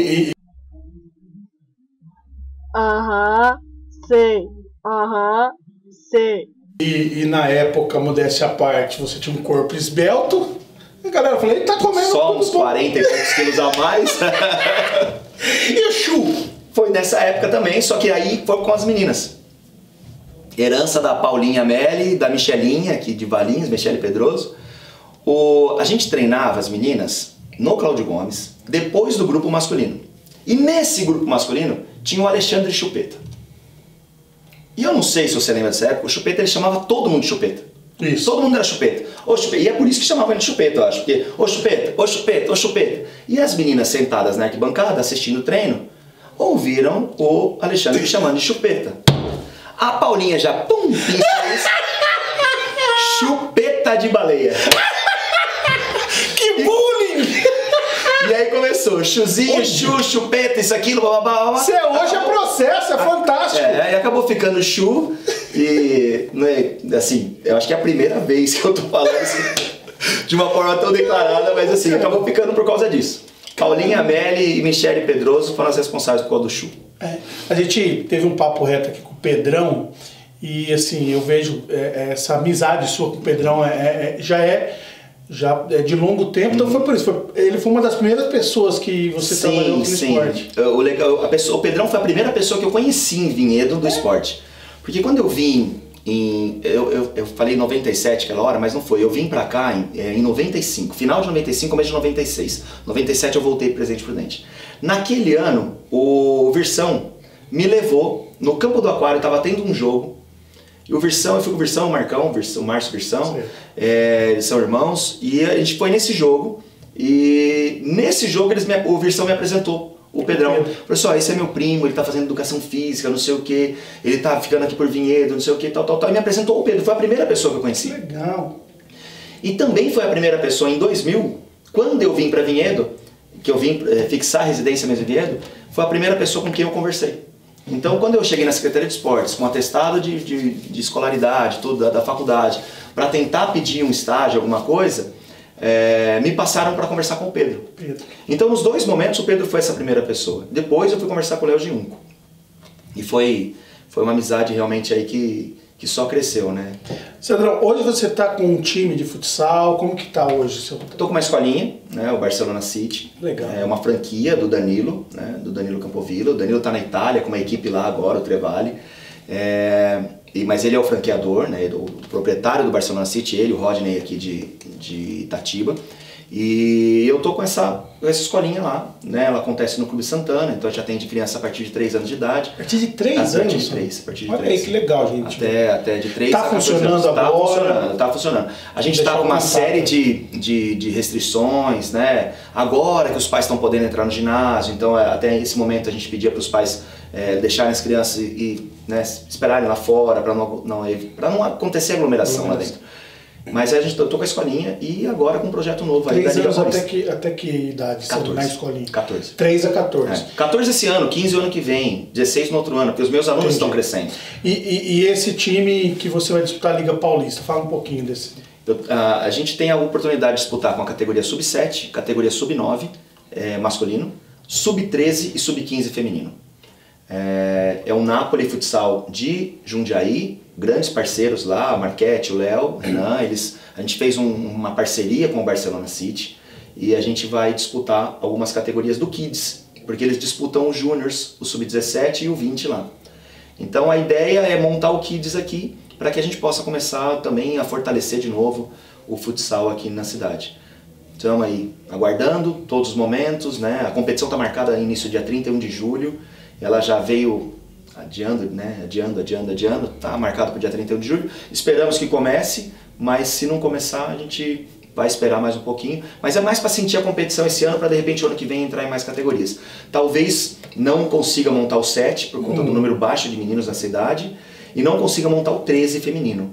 Sei. E na época, modéstia à parte, você tinha um corpo esbelto. A galera falou, ele tá comendo só uns 40 e poucos quilos a mais. E o Chu? Foi nessa época também, só que aí foi com as meninas. Herança da Paulinha Melli, da Michelinha, aqui de Valinhos, Michele Pedroso. A gente treinava as meninas no Cláudio Gomes, depois do grupo masculino. E nesse grupo masculino tinha o Alexandre Chupeta. E eu não sei se você lembra dessa época, o Chupeta ele chamava todo mundo de Chupeta. Isso. Todo mundo era Chupeta. Ô Chupeta. E é por isso que chamavam ele de Chupeta, eu acho. Porque, ô Chupeta, ô Chupeta, ô Chupeta. E as meninas sentadas na arquibancada, assistindo o treino, ouviram o Alexandre me chamando de Chupeta. A Paulinha já, pum, isso. Chupeta de baleia. Que bullying! E aí começou, chuzinho, chu, chupeta, isso, aquilo, bababá. Hoje é processo, é fantástico. Aí acabou ficando chu. E, né, assim, eu acho que é a primeira vez que eu tô falando assim, de uma forma tão declarada, mas assim, acabou ficando por causa disso. Paulinha Melli e Michele Pedroso foram as responsáveis por causa do chu. A gente teve um papo reto aqui com o Pedrão e assim, eu vejo essa amizade sua com o Pedrão já é de longo tempo, então foi por isso. Ele foi uma das primeiras pessoas que você trabalhou no esporte. O Pedrão foi a primeira pessoa que eu conheci em Vinhedo do esporte. Porque quando eu vim eu falei 97 aquela hora, mas não foi. Eu vim pra cá em 95, final de 95, começo de 96. 97 eu voltei pro Presidente Prudente. Naquele ano, o Virsão me levou no campo do Aquário, tava tendo um jogo. E o Virsão, eu fui com o Virsão, o Marcão, o Márcio Virsão, eles são irmãos, e a gente foi nesse jogo, e nesse jogo o Virsão me apresentou, o Pedrão. Pessoal, esse é meu primo, ele tá fazendo educação física, não sei o que, ele tá ficando aqui por Vinhedo, não sei o que, tal, e me apresentou o Pedro, foi a primeira pessoa que eu conheci. Legal. E também foi a primeira pessoa em 2000, quando eu vim para Vinhedo, que eu vim fixar a residência mesmo em Vinhedo, foi a primeira pessoa com quem eu conversei. Então, quando eu cheguei na Secretaria de Esportes, com atestado de escolaridade, tudo da faculdade, para tentar pedir um estágio, alguma coisa, me passaram para conversar com o Pedro. Então, nos 2 momentos, o Pedro foi essa primeira pessoa. Depois, eu fui conversar com o Léo Giunco. E foi uma amizade realmente aí que só cresceu, né? Sandrão, hoje você está com um time de futsal, como que está hoje? Estou com uma escolinha, né, o Barcelona City. Legal. É uma franquia do Danilo, né, do Danilo Campovilla. O Danilo está na Itália com uma equipe lá agora, o Trevale. Mas ele é o franqueador, né, o proprietário do Barcelona City, ele, o Rodney aqui de Itatiba. E eu tô com essa escolinha lá, né? Ela acontece no Clube Santana, então a gente atende criança a partir de 3 anos de idade. A partir de 3 anos? A partir de 3. A partir de 3. Olha aí, que legal, gente. Até de 3 tá funcionando agora? Tá funcionando. A gente tá com uma série de restrições, né? Agora que os pais estão podendo entrar no ginásio, então até esse momento a gente pedia para os pais deixarem as crianças e né, esperarem lá fora para não acontecer aglomeração lá dentro. Mas a gente tô com a escolinha e agora com um projeto novo aí. 3 anos até que idade? 14. Na escolinha? 14. 3 a 14. 14 esse ano, 15 o ano que vem, 16 no outro ano, porque os meus alunos estão crescendo. E esse time que você vai disputar a Liga Paulista, fala um pouquinho desse. A gente tem a oportunidade de disputar com a categoria Sub-7, categoria Sub-9 masculino, Sub-13 e Sub-15 feminino. É o Napoli Futsal de Jundiaí, grandes parceiros lá, a Marquete, o Léo, o Renan, a gente fez uma parceria com o Barcelona City e a gente vai disputar algumas categorias do Kids, porque eles disputam os Júniors, o Sub-17 e o 20 lá. Então a ideia é montar o Kids aqui para que a gente possa começar também a fortalecer de novo o futsal aqui na cidade. Estamos aí aguardando todos os momentos, né? A competição está marcada no início dia 31 de julho, ela já veio adiando, né? Adiando, tá marcado para o dia 31 de julho. Esperamos que comece, mas se não começar, a gente vai esperar mais um pouquinho. Mas é mais para sentir a competição esse ano, para de repente o ano que vem entrar em mais categorias. Talvez não consiga montar o 7 por conta do número baixo de meninos na cidade e não consiga montar o 13 feminino.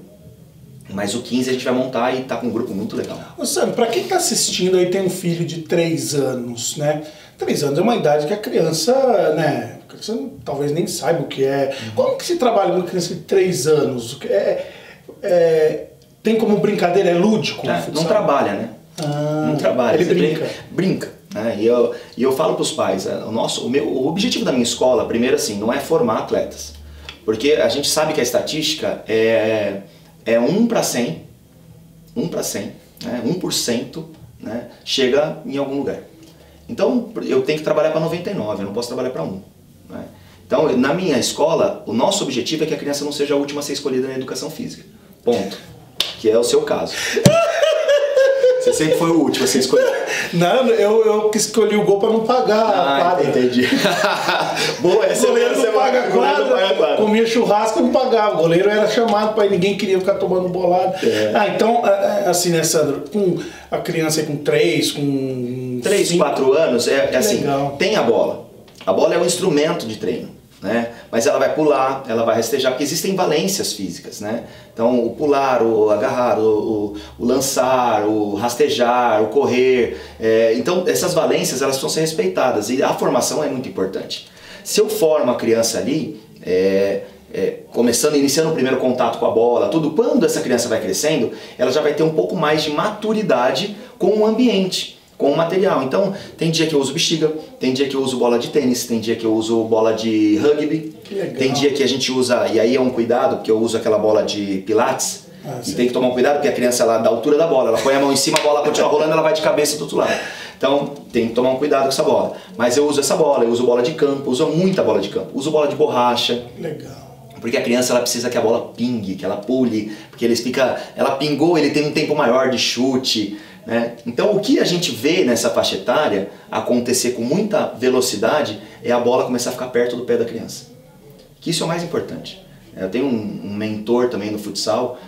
Mas o 15 a gente vai montar e tá com um grupo muito legal. Ô Sam, pra quem tá assistindo aí tem um filho de 3 anos, né? 3 anos é uma idade que a criança, né? A criança talvez nem saiba o que é. Como que se trabalha com uma criança de 3 anos? Tem como brincadeira, é lúdico? Não trabalha, né? Não trabalha. Ele brinca. Brinca. Né? E eu falo pros pais, o objetivo da minha escola, primeiro assim, não é formar atletas. Porque a gente sabe que a estatística é 1 para 100, né? 1%, né? Chega em algum lugar. Então eu tenho que trabalhar para 99, eu não posso trabalhar para 1. Né? Então na minha escola, o nosso objetivo é que a criança não seja a última a ser escolhida na educação física. Ponto. Que é o seu caso. Você sempre foi o último a ser escolhido. Não, eu que escolhi o gol para não pagar a quadra. Entendi. Boa, essa o goleiro não paga a quadra, comia churrasco e não pagava. O goleiro era chamado para ninguém queria ficar tomando bolado. Então, assim, né, Sandro? Com a criança aí com 3, com 3, 4 anos, assim, legal. Tem a bola. A bola é um instrumento de treino. Né? Mas ela vai pular, ela vai rastejar, porque existem valências físicas, né? Então o pular, o agarrar, o lançar, o rastejar, o correr, então essas valências elas precisam ser respeitadas e a formação é muito importante. Se eu formo a criança ali, iniciando o primeiro contato com a bola, tudo, quando essa criança vai crescendo, ela já vai ter um pouco mais de maturidade com o ambiente, com o material. Então, tem dia que eu uso bexiga, tem dia que eu uso bola de tênis, tem dia que eu uso bola de rugby, tem dia que a gente usa, e aí é um cuidado, porque eu uso aquela bola de pilates, e tem que tomar um cuidado, porque a criança, ela, da altura da bola, ela põe a mão em cima, a bola continua rolando, ela vai de cabeça do outro lado. Então, tem que tomar um cuidado com essa bola. Mas eu uso essa bola, eu uso bola de campo, uso muita bola de campo, uso bola de borracha. Legal. Porque a criança ela precisa que a bola pingue, que ela pule, porque ela pingou, ele tem um tempo maior de chute. Né? Então o que a gente vê nessa faixa etária acontecer com muita velocidade é a bola começar a ficar perto do pé da criança. Que isso é o mais importante. Eu tenho um mentor também no futsal,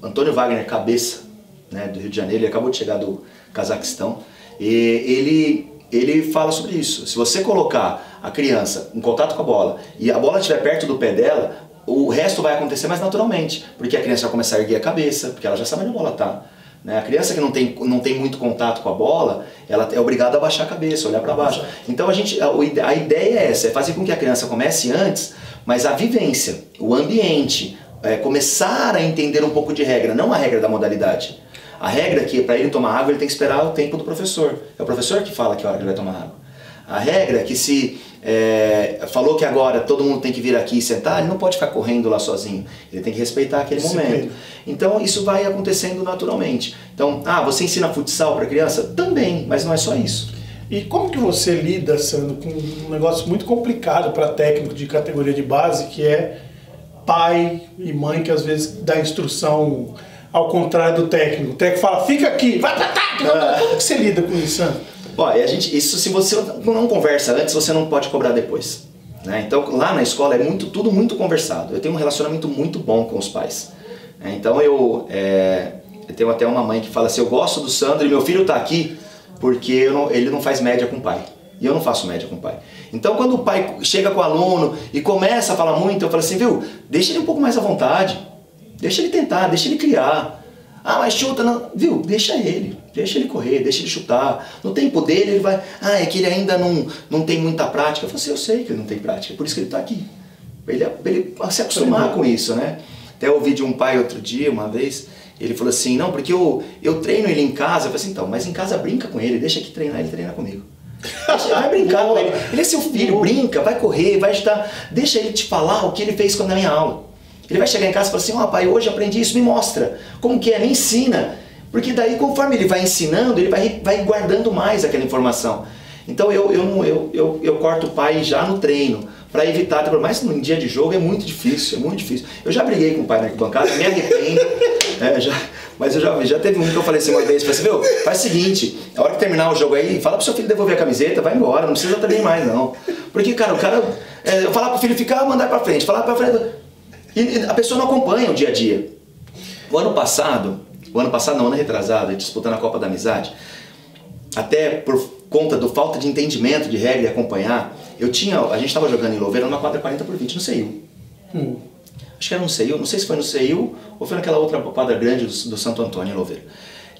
Antônio Wagner Cabeça, né, do Rio de Janeiro, ele acabou de chegar do Cazaquistão, e ele fala sobre isso. Se você colocar a criança em contato com a bola e a bola estiver perto do pé dela, o resto vai acontecer mais naturalmente, porque a criança vai começar a erguer a cabeça, porque ela já sabe onde a bola está. né? A criança que não tem muito contato com a bola, ela é obrigada a baixar a cabeça, olhar para baixo. Então a ideia é essa, é fazer com que a criança comece antes, mas a vivência, o ambiente, começar a entender um pouco de regra, não a regra da modalidade. A regra é que para ele tomar água ele tem que esperar o tempo do professor. É o professor que fala que hora ele vai tomar água. A regra é que se falou que agora todo mundo tem que vir aqui e sentar, ele não pode ficar correndo lá sozinho. Ele tem que respeitar aquele momento. Então isso vai acontecendo naturalmente. Então, você ensina futsal para criança? Também, mas não é só isso. E como que você lida, Sandro, com um negócio muito complicado para técnico de categoria de base, que é pai e mãe que às vezes dá instrução ao contrário do técnico. O técnico fala, fica aqui, vai pra ataque. Como que você lida com isso, Sandro? Olha, isso se você não conversa antes, você não pode cobrar depois. Né? Então lá na escola é tudo muito conversado. Eu tenho um relacionamento muito bom com os pais. Então eu tenho até uma mãe que fala assim, eu gosto do Sandro e meu filho está aqui porque ele não faz média com o pai. E eu não faço média com o pai. Então quando o pai chega com o aluno e começa a falar muito, eu falo assim, viu, deixa ele um pouco mais à vontade. Deixa ele tentar, deixa ele criar. Mas chuta, não. Viu? Deixa ele correr, deixa ele chutar. No tempo dele ele vai, é que ele ainda não tem muita prática. Eu falo assim, eu sei que ele não tem prática, por isso que ele está aqui. Ele se acostumar com isso, né? Até ouvi de um pai outro dia, uma vez, ele falou assim, não, porque eu treino ele em casa. Eu falei assim, então, mas em casa brinca com ele, deixa que treinar, ele treina comigo. Vai brincar com ele. Ele é seu filho, brinca, vai correr, vai ajudar. Deixa ele te falar o que ele fez na minha aula. Ele vai chegar em casa e falar assim, pai, hoje aprendi isso, me mostra. Como que é? Me ensina. Porque daí, conforme ele vai ensinando, ele vai guardando mais aquela informação. Então eu corto o pai já no treino, para evitar, mas no dia de jogo é muito difícil, Eu já briguei com o pai na arquibancada, me arrependo, mas já teve um que eu falei assim uma vez, falei assim, faz o seguinte, a hora que terminar o jogo aí, fala pro seu filho devolver a camiseta, vai embora, não precisa também mais não. Porque, cara, eu falar pro filho ficar, mandar pra frente, falar pra frente... E a pessoa não acompanha o dia a dia. O ano passado não, ano retrasado, disputando a Copa da Amizade, até por conta da falta de entendimento de regra e acompanhar, a gente estava jogando em Louveira numa quadra 40x20 no CEIU. Acho que era no CEIU, não sei se foi no CEIU ou foi naquela outra quadra grande do Santo Antônio, em Louveira.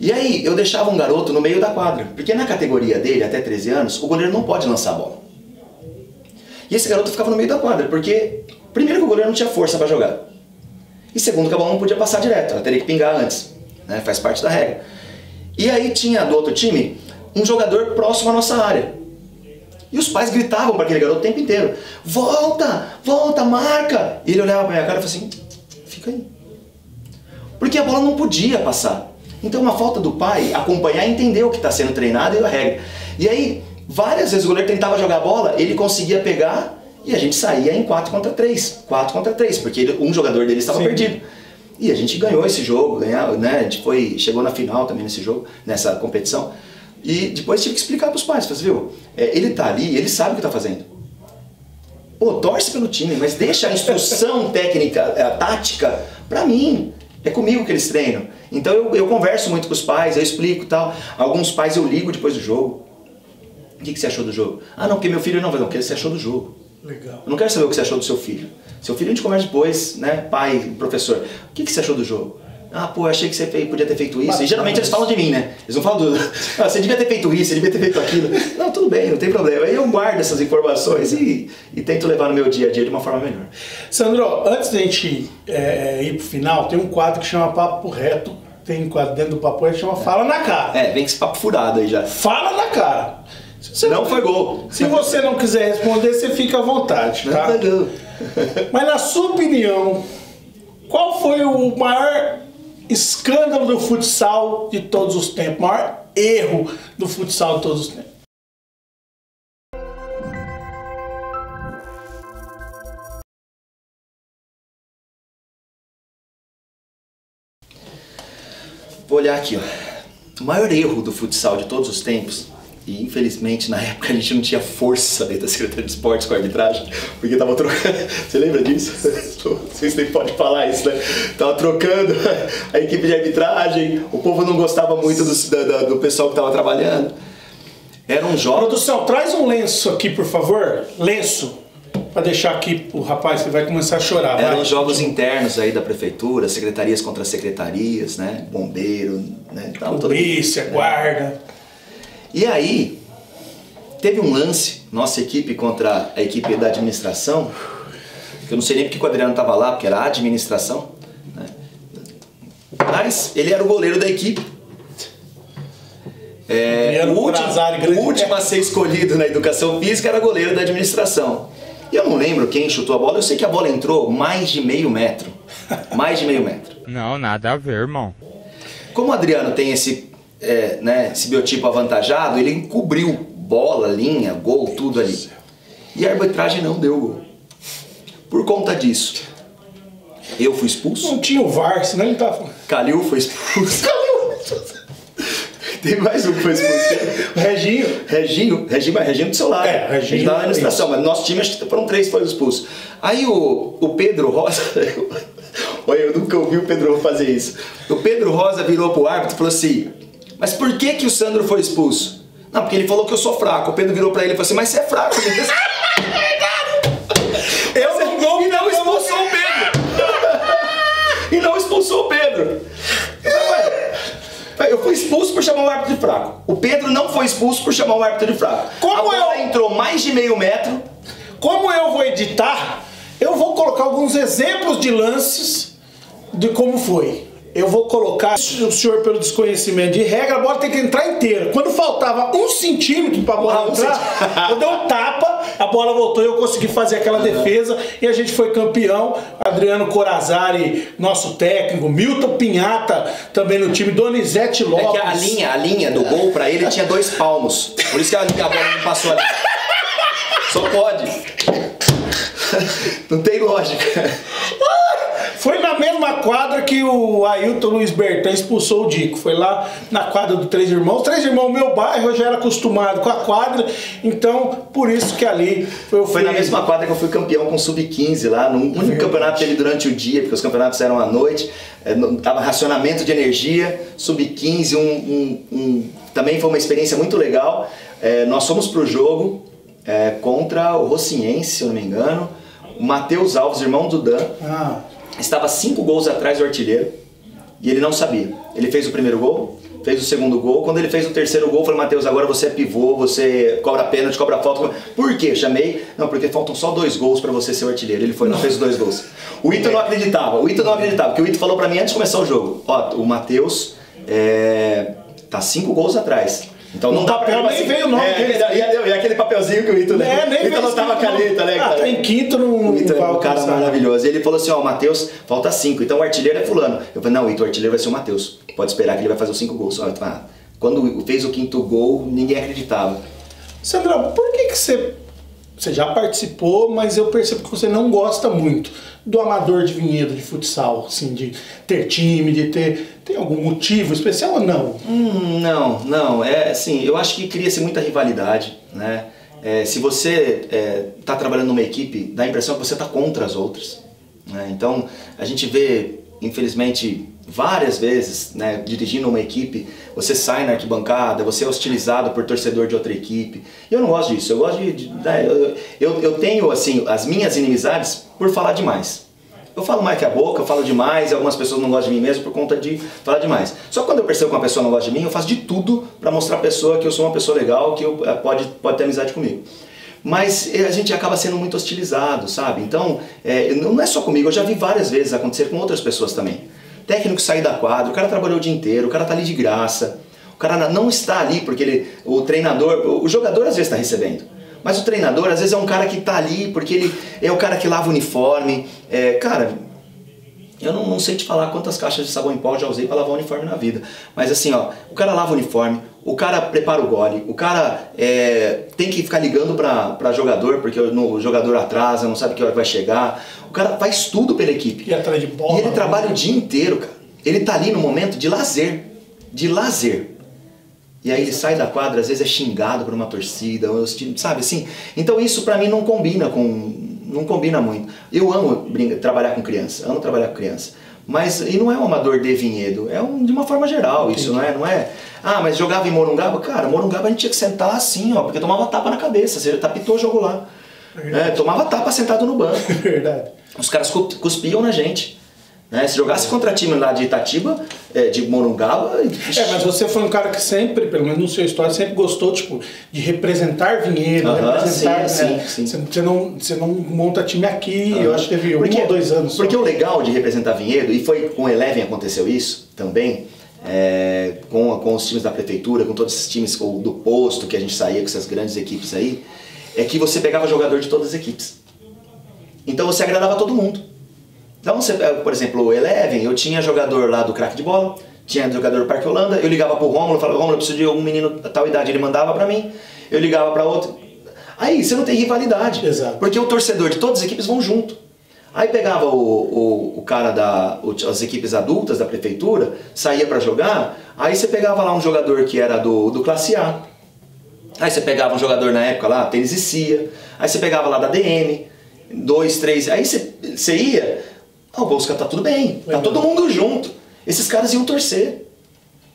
E aí eu deixava um garoto no meio da quadra, porque na categoria dele, até 13 anos, o goleiro não pode lançar a bola. E esse garoto ficava no meio da quadra, porque... Primeiro que o goleiro não tinha força para jogar. E segundo que a bola não podia passar direto, ela teria que pingar antes. Né? Faz parte da regra. E aí tinha do outro time um jogador próximo à nossa área. E os pais gritavam para aquele garoto o tempo inteiro. Volta, volta, marca. E ele olhava para minha cara e falava assim, fica aí. Porque a bola não podia passar. Então uma falta do pai acompanhar e entender o que está sendo treinado e a regra. E aí várias vezes o goleiro tentava jogar a bola, ele conseguia pegar... E a gente saía em 4 contra 3, porque um jogador dele estava perdido. E a gente ganhou esse jogo, né? A gente chegou na final também nesse jogo, nessa competição. E depois tive que explicar para os pais, viu? Ele tá ali, ele sabe o que está fazendo. Torce pelo time, mas deixa a instrução técnica, a tática, para mim. É comigo que eles treinam. Então eu converso muito com os pais, eu explico e tal. Alguns pais eu ligo depois do jogo. O que você achou do jogo? Não, porque meu filho não vai, não, o que você achou do jogo? Legal. Eu não quero saber o que você achou do seu filho. Seu filho a gente conversa depois, né? Pai, professor. O que você achou do jogo? Eu achei que você podia ter feito isso. E geralmente eles falam de mim, né? Eles não falam você devia ter feito isso, você devia ter feito aquilo. Não, tudo bem, não tem problema. Aí eu guardo essas informações e tento levar no meu dia a dia de uma forma melhor. Sandro, antes da gente ir pro final, tem um quadro que chama Papo Reto. Tem um quadro dentro do Papo Reto que chama Fala na Cara. Vem com esse papo furado aí já. Fala na cara. Não foi gol. Se você não quiser responder, você fica à vontade, tá? Não. Mas na sua opinião, qual foi o maior escândalo do futsal de todos os tempos? O maior erro do futsal de todos os tempos? Vou olhar aqui, ó. O maior erro do futsal de todos os tempos, e infelizmente na época a gente não tinha força dentro da Secretaria de Esportes com a arbitragem, porque tava trocando. Você lembra disso? Não sei se nem pode falar isso, né? Tava trocando a equipe de arbitragem, o povo não gostava muito do pessoal que tava trabalhando. Era um jogo. Produção, traz um lenço aqui, por favor. Lenço. Pra deixar aqui o rapaz que vai começar a chorar. Eram jogos internos aí da prefeitura, secretarias contra secretarias, né? Bombeiro, né? Polícia, guarda. E aí, teve um lance, nossa equipe contra a equipe da administração, que eu não sei nem porque o Adriano estava lá, porque era a administração, né? Mas ele era o goleiro da equipe. O último a ser escolhido na educação física era goleiro da administração. E eu não lembro quem chutou a bola, eu sei que a bola entrou mais de meio metro. Mais de meio metro. Não, nada a ver, irmão. Como o Adriano tem esse biotipo avantajado, ele encobriu bola, linha, gol, tudo ali. E a arbitragem não deu gol. Por conta disso, eu fui expulso. Não tinha o VAR, senão ele tava... Calil foi expulso. Tem mais um que foi expulso. Reginho do seu lado. Reginho da administração, mas no nosso time acho que foram 3 que foram expulsos. Aí o Pedro Rosa... Olha, eu nunca ouvi o Pedro fazer isso. O Pedro Rosa virou pro árbitro e falou assim: mas por que o Sandro foi expulso? Não, porque ele falou que eu sou fraco. O Pedro virou pra ele e falou assim: mas você é fraco mesmo. E não expulsou o Pedro. E não expulsou o Pedro. Eu fui expulso por chamar o árbitro de fraco. O Pedro não foi expulso por chamar o árbitro de fraco. A bola entrou mais de meio metro. Como eu vou editar, eu vou colocar alguns exemplos de lances de como foi. Eu vou colocar, o senhor pelo desconhecimento de regra, a bola tem que entrar inteira. Quando faltava 1 centímetro pra bola entrar, eu dei um tapa, a bola voltou e eu consegui fazer aquela defesa e a gente foi campeão. Adriano Corazari, nosso técnico, Milton Pinhata também no time, Donizete Lopes. É que a linha do gol pra ele tinha 2 palmos. Por isso que a bola não passou ali. Só pode. Não tem lógica. Foi na mesma quadra que o Ailton Luiz Bertan expulsou o Dico. Foi lá na quadra do Três Irmãos. Três Irmãos, meu bairro, eu já era acostumado com a quadra. Então, por isso que ali foi na mesma quadra que eu fui campeão com Sub-15 lá. No único campeonato teve durante o dia, porque os campeonatos eram à noite. Tava racionamento de energia. Sub-15, também foi uma experiência muito legal. Nós fomos pro jogo contra o Rocinense, se eu não me engano. O Matheus Alves, irmão do Dan. Estava 5 gols atrás do artilheiro e ele não sabia. Ele fez o primeiro gol, fez o segundo gol. Quando ele fez o terceiro gol, eu falei: Matheus, agora você é pivô, você cobra pênalti, cobra falta. Por quê? Chamei. Não, porque faltam só 2 gols para você ser o artilheiro. Ele foi, não fez os 2 gols. O Ito não acreditava, porque o Ito falou para mim antes de começar o jogo: ó, o Matheus tá 5 gols atrás. Então não dá pra nem veio o nome dele. E aquele papelzinho que o Ito, né? Nem Ito anotava a caneta, né? Tá em quinto no Ito é um cara maravilhoso. E ele falou assim: ó, o Matheus, falta 5, então o artilheiro é fulano. Eu falei: não, Ito, o artilheiro vai ser o Matheus. Pode esperar que ele vai fazer os 5 gols. Quando fez o 5º gol, ninguém acreditava. Sandrão, por que você já participou, mas eu percebo que você não gosta muito do amador de Vinhedo, de futsal, assim, de ter time, de ter... Tem algum motivo especial ou não? Não. Assim, eu acho que cria-se muita rivalidade, né? Se você tá trabalhando numa equipe, dá a impressão que você tá contra as outras, né? Então, a gente vê, infelizmente, várias vezes, né, dirigindo uma equipe, você sai na arquibancada, você é hostilizado por torcedor de outra equipe. E eu não gosto disso, eu gosto eu tenho, assim, as minhas inimizades por falar demais. Eu falo mais que a boca, eu falo demais, e algumas pessoas não gostam de mim mesmo por conta de falar demais. Só que quando eu percebo que uma pessoa não gosta de mim, eu faço de tudo para mostrar a pessoa que eu sou uma pessoa legal, que pode ter amizade comigo. Mas a gente acaba sendo muito hostilizado, sabe? Então, não é só comigo, eu já vi várias vezes acontecer com outras pessoas também. Técnico sair da quadra, o cara trabalhou o dia inteiro, o cara tá ali de graça, o cara não está ali porque o treinador, o jogador às vezes está recebendo, mas o treinador às vezes é um cara que tá ali porque ele é o cara que lava o uniforme. Cara, eu não sei te falar quantas caixas de sabão em pó eu já usei para lavar o uniforme na vida, mas assim, ó, o cara lava o uniforme, o cara prepara o gole, o cara tem que ficar ligando para jogador porque o jogador atrasa, não sabe que hora vai chegar. O cara faz tudo pela equipe. E atrás de bola. E ele trabalha o dia inteiro, cara. Ele tá ali no momento de lazer. De lazer. E aí ele sai da quadra, às vezes é xingado por uma torcida, sabe assim? Então isso pra mim não combina muito. Eu amo trabalhar com criança, Mas, e não é um amador de Vinhedo, de uma forma geral isso, não é? Ah, mas jogava em Morungaba? Cara, Morungaba a gente tinha que sentar assim, ó, porque tomava tapa na cabeça, você apitou o jogo lá. Tomava tapa sentado no banco. Verdade. Os caras cuspiam na gente. Né? Se jogasse contra time lá de Itatiba, de Morungaba... Mas você foi um cara que sempre, pelo menos no seu história, sempre gostou tipo, de representar Vinhedo, representar... Sim. Você não monta time aqui, eu acho que teve 1 ou 2 anos. Porque o legal de representar Vinhedo, e foi com o Eleven aconteceu isso também, com os times da prefeitura, com todos esses times do posto que a gente saía com essas grandes equipes aí, é que você pegava jogador de todas as equipes. Então você agradava todo mundo. Então, por exemplo, o Eleven, eu tinha jogador lá do craque de bola, tinha jogador do Parque Holanda, eu ligava pro Rômulo, falava, Rômulo, eu preciso de um menino da tal idade, ele mandava pra mim, eu ligava pra outro. Aí você não tem rivalidade, Exato. Porque o torcedor de todas as equipes vão junto. Aí pegava o cara as equipes adultas da prefeitura, saía pra jogar, aí você pegava lá um jogador que era do classe A, aí você pegava um jogador na época lá, Tênis e Cia, aí você pegava lá da DM, 2, 3, aí você ia... O Bolsca tá tudo bem, tá todo mundo junto. Esses caras iam torcer.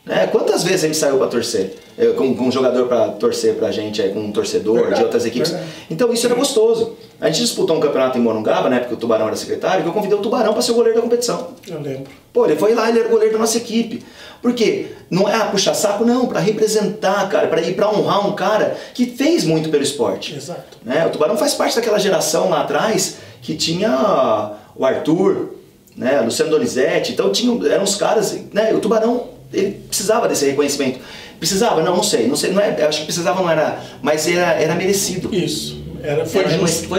Né? Quantas vezes a gente saiu para torcer? Com um jogador para torcer pra gente, com um torcedor de outras equipes. Então isso era gostoso. A gente disputou um campeonato em Morungaba, né, porque o Tubarão era secretário, que eu convidei o Tubarão para ser o goleiro da competição. Eu lembro. Pô, ele foi lá, ele era o goleiro da nossa equipe. Por quê? Não é puxar saco, não, para representar, cara, para honrar um cara que fez muito pelo esporte. Exato. Né? O Tubarão faz parte daquela geração lá atrás que tinha o Arthur, né, Luciano Donizete, então eram os caras, né, o Tubarão, ele precisava desse reconhecimento. Precisava? Não sei, não é, acho que precisava não era, mas era merecido. Isso, foi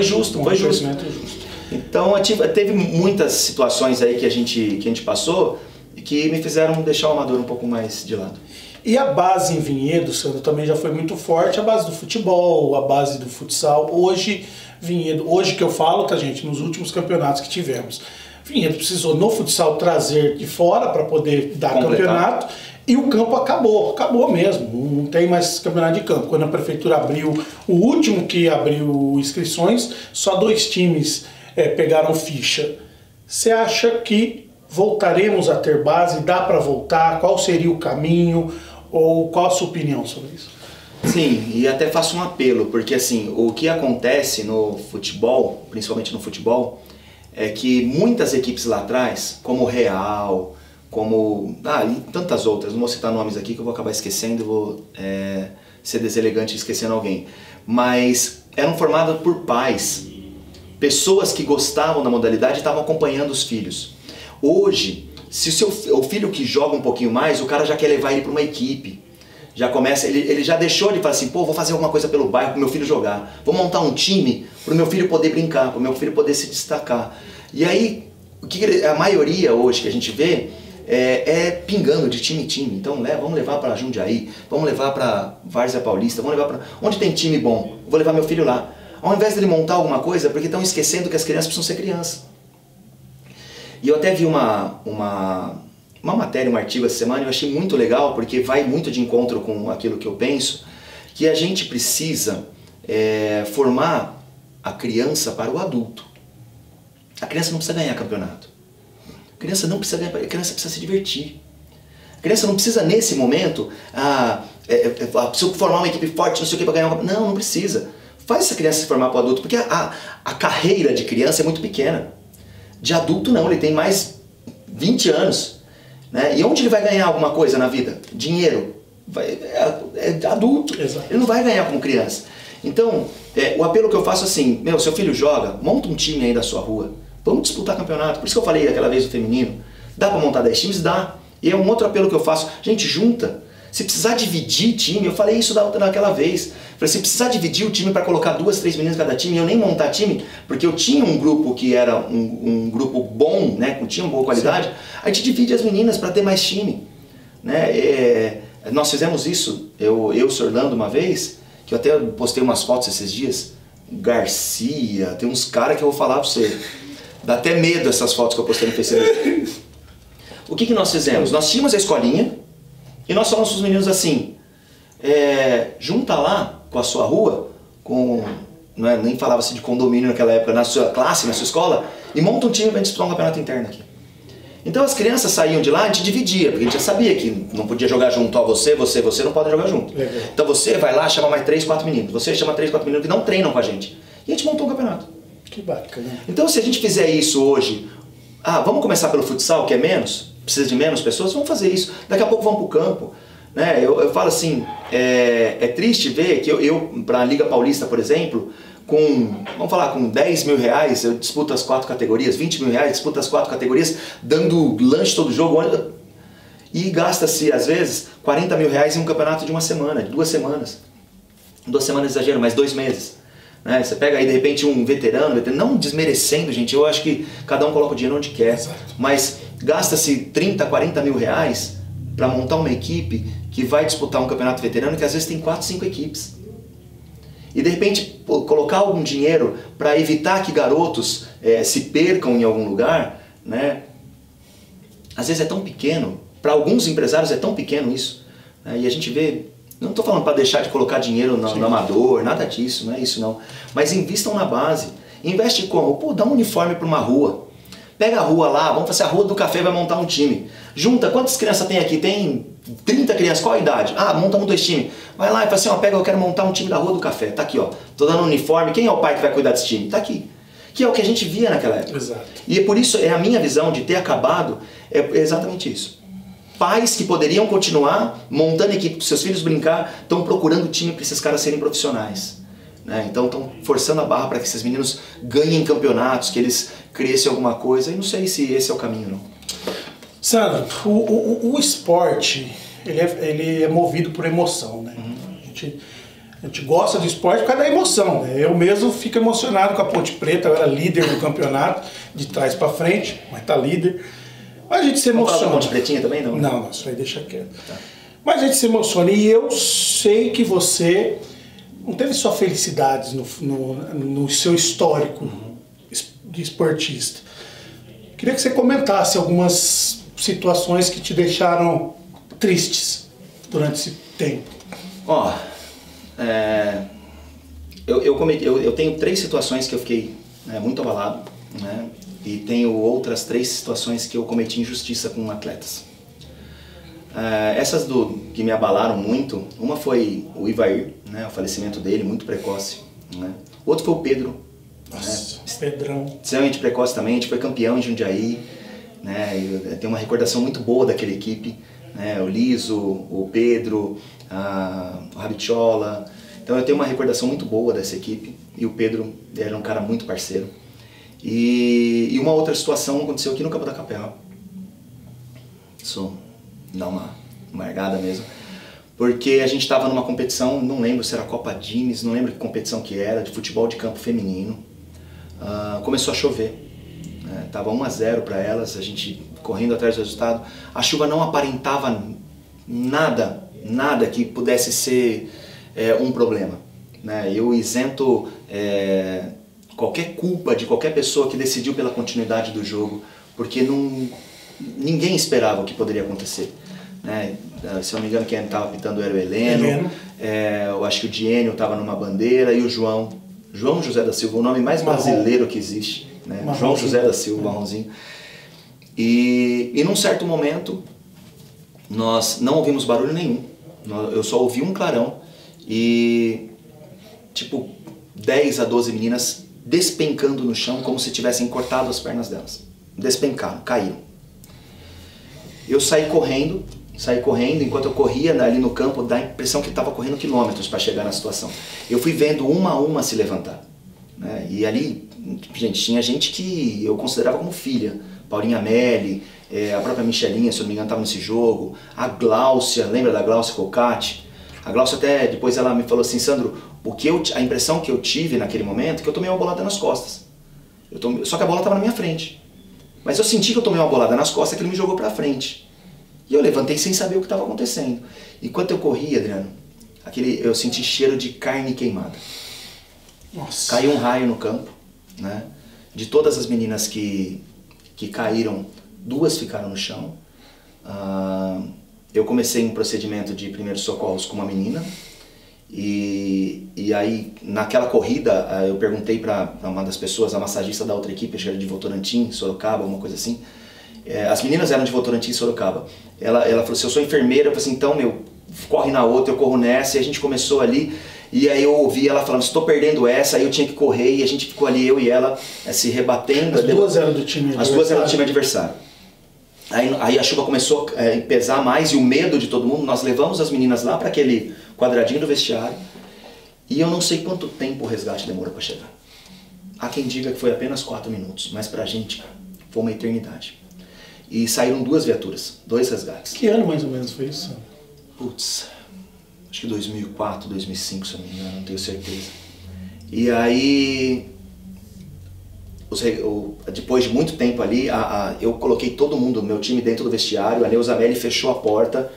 justo. Foi justo. Então teve muitas situações aí que a gente passou e que me fizeram deixar o amador um pouco mais de lado. E a base em Vinhedo, Sandro, também já foi muito forte, a base do futebol, a base do futsal. Hoje, Vinhedo, hoje que eu falo, tá, gente, nos últimos campeonatos que tivemos, Vinhedo precisou no futsal trazer de fora para poder dar campeonato e o campo acabou mesmo, não tem mais campeonato de campo. Quando a prefeitura abriu, o último que abriu inscrições, só 2 times pegaram ficha. Você acha que voltaremos a ter base? Dá para voltar? Qual seria o caminho? Ou qual a sua opinião sobre isso? Sim, e até faço um apelo, porque assim, o que acontece no futebol, principalmente no futebol, é que muitas equipes lá atrás, como o Real, e tantas outras, não vou citar nomes aqui que eu vou acabar esquecendo, vou ser deselegante esquecendo alguém, mas eram formadas por pais, pessoas que gostavam da modalidade e estavam acompanhando os filhos. Hoje, se o filho que joga um pouquinho mais, o cara já quer levar ele para uma equipe. Já começa, ele já deixou de falar assim, pô, vou fazer alguma coisa pelo bairro para o meu filho jogar. Vou montar um time para o meu filho poder brincar, para o meu filho poder se destacar. E aí, a maioria hoje que a gente vê pingando de time em time. Então, vamos levar para Jundiaí, vamos levar para Várzea Paulista, vamos levar para... Onde tem time bom? Vou levar meu filho lá. Ao invés de ele montar alguma coisa, porque estão esquecendo que as crianças precisam ser crianças. E eu até vi uma matéria, um artigo essa semana, eu achei muito legal, porque vai muito de encontro com aquilo que eu penso, que a gente precisa formar a criança para o adulto. A criança não precisa ganhar campeonato. A criança não precisa ganhar, a criança precisa se divertir. A criança não precisa, nesse momento, preciso formar uma equipe forte, não sei o que, para ganhar um campeonato. Não precisa. Faz essa criança se formar para o adulto, porque a carreira de criança é muito pequena. De adulto não, ele tem mais 20 anos. Né? E onde ele vai ganhar alguma coisa na vida? Dinheiro. É adulto. Exato. Ele não vai ganhar como criança. Então, o apelo que eu faço assim, seu filho joga, monta um time aí da sua rua. Vamos disputar campeonato. Por isso que eu falei aquela vez do feminino. Dá para montar 10 times? Dá. E é um outro apelo que eu faço. Gente, junta. Se precisar dividir time, eu falei isso naquela vez. Falei, se precisar dividir o time para colocar 2, 3 meninas em cada time, eu nem montar time, porque eu tinha um grupo que era um grupo bom, né, que tinha uma boa qualidade, a gente divide as meninas para ter mais time. Né? Nós fizemos isso, eu e o Orlando uma vez, que eu até postei umas fotos esses dias, Garcia, tem uns caras que eu vou falar para você. Dá até medo essas fotos que eu postei no Facebook. O que nós fizemos? Nós tínhamos a escolinha, e nós falamos para os meninos assim, junta lá com a sua rua, nem falava-se de condomínio naquela época, na sua classe, na sua escola, e monta um time para a gente disputar um campeonato interno aqui. Então as crianças saíam de lá, a gente dividia, porque a gente já sabia que não podia jogar junto, você não pode jogar junto. Legal. Então você vai lá, chama mais 3, 4 meninos, você chama 3, 4 meninos que não treinam com a gente. E a gente montou um campeonato. Que bacana. Então se a gente fizer isso hoje, vamos começar pelo futsal, que é menos, precisa de menos pessoas, vamos fazer isso. Daqui a pouco vamos para o campo. Né? Eu falo assim, é triste ver que eu para a Liga Paulista, por exemplo, vamos falar, com 10 mil reais eu disputo as 4 categorias, 20 mil reais disputo as 4 categorias, dando lanche todo jogo, e gasta-se às vezes 40 mil reais em um campeonato de uma semana, de 2 semanas. 2 semanas exagero, mas 2 meses. Né? Você pega aí de repente um veterano, não desmerecendo, gente, eu acho que cada um coloca o dinheiro onde quer, Exato. Mas gasta-se 30, 40 mil reais para montar uma equipe que vai disputar um campeonato veterano que às vezes tem 4, 5 equipes. E de repente colocar algum dinheiro para evitar que garotos se percam em algum lugar, né? Às vezes é tão pequeno, para alguns empresários é tão pequeno isso, né? E a gente vê, não estou falando para deixar de colocar dinheiro no amador, nada disso, não é isso não, mas invistam na base. Investe como? Pô, dá um uniforme para uma rua, pega a rua lá, vamos fazer a Rua do Café, vai montar um time, junta, quantas crianças tem aqui? Tem 30 crianças, qual a idade? Monta 2 times. Vai lá e fala assim, eu quero montar um time da Rua do Café. Tá aqui, ó. Tô dando um uniforme. Quem é o pai que vai cuidar desse time? Tá aqui. Que é o que a gente via naquela época. Exato. E por isso, a minha visão de ter acabado é exatamente isso. Pais que poderiam continuar montando equipe para seus filhos brincar, estão procurando time para esses caras serem profissionais. Né? Então estão forçando a barra para que esses meninos ganhem campeonatos, que eles cresçam alguma coisa. E não sei se esse é o caminho, não. Sandro, o esporte, ele é movido por emoção, né? Uhum. A gente gosta do esporte por causa da emoção, né? Eu mesmo fico emocionado com a Ponte Preta, eu era líder do campeonato, de trás para frente, mas tá líder. Mas a gente se emociona. Vamos falar da Ponte Pretinha também, não? Não, isso aí deixa quieto. Tá. Mas a gente se emociona e eu sei que você não teve só felicidades no seu histórico de esportista. Queria que você comentasse algumas situações que te deixaram tristes durante esse tempo. Eu tenho 3 situações que eu fiquei muito abalado, né? E tenho outras 3 situações que eu cometi injustiça com atletas. Essas que me abalaram muito, uma foi o Ivair, né? O falecimento dele, muito precoce. Né? Outro foi o Pedro. Nossa, Pedrão. Extremamente precoce também, a gente foi campeão em Jundiaí. Né? Eu tenho uma recordação muito boa daquela equipe, né? O Liso, o Pedro, o Rabiciola. Então eu tenho uma recordação muito boa dessa equipe e o Pedro era um cara muito parceiro. E uma outra situação aconteceu aqui no Campo da Capela. Isso dá uma margada mesmo. Porque a gente estava numa competição, não lembro se era Copa Dimes, não lembro que competição que era, de futebol de campo feminino. Começou a chover. Tava 1-0 para elas, a gente correndo atrás do resultado. A chuva não aparentava nada que pudesse ser um problema. Né? Eu isento qualquer culpa de qualquer pessoa que decidiu pela continuidade do jogo, porque ninguém esperava o que poderia acontecer. Né? Se eu não me engano, quem estava pitando era o Heleno. Eu acho que o Diênio estava numa bandeira e o João José da Silva, o nome mais brasileiro que existe. Né? João José da Silva, Marronzinho. E num certo momento nós não ouvimos barulho nenhum, eu só ouvi um clarão e tipo 10 a 12 meninas despencando no chão como se tivessem cortado as pernas delas. Despencaram, caíram. Eu saí correndo, enquanto eu corria ali no campo, dá a impressão que estava correndo quilômetros para chegar na situação. Eu fui vendo uma a uma se levantar. Né? E ali, gente, tinha gente que eu considerava como filha. Paulinha Melli, a própria Michelinha, se eu não me engano, estava nesse jogo. A Gláucia, lembra da Gláucia Cocati? A Gláucia até, depois ela me falou assim, Sandro, a impressão que eu tive naquele momento é que eu tomei uma bolada nas costas. Só que a bola estava na minha frente. Mas eu senti que eu tomei uma bolada nas costas que ele me jogou para frente. E eu levantei sem saber o que estava acontecendo. Enquanto eu corria, Adriano, eu senti cheiro de carne queimada. Nossa. Caiu um raio no campo, né? De todas as meninas que caíram, 2 ficaram no chão. Eu comecei um procedimento de primeiros socorros com uma menina. E aí, naquela corrida, eu perguntei para uma das pessoas, a massagista da outra equipe, acho que era de Votorantim, Sorocaba, alguma coisa assim. As meninas eram de Votorantim e Sorocaba. Ela falou assim, eu sou enfermeira, eu falei assim, então, corre na outra, eu corro nessa, e a gente começou ali. E aí eu ouvi ela falando, estou perdendo essa, aí eu tinha que correr e a gente ficou ali, eu e ela, se rebatendo. As duas eram do time adversário. As duas eram do time adversário. Aí a chuva começou a pesar mais e o medo de todo mundo, nós levamos as meninas lá para aquele quadradinho do vestiário e eu não sei quanto tempo o resgate demorou para chegar. Há quem diga que foi apenas 4 minutos, mas pra gente, cara, foi uma eternidade. E saíram 2 viaturas, 2 resgates. Que ano mais ou menos foi isso? Putz, acho que 2004, 2005, se eu não me engano, não tenho certeza. E aí, depois de muito tempo ali, eu coloquei todo mundo, meu time dentro do vestiário, a Neuza Melli fechou a porta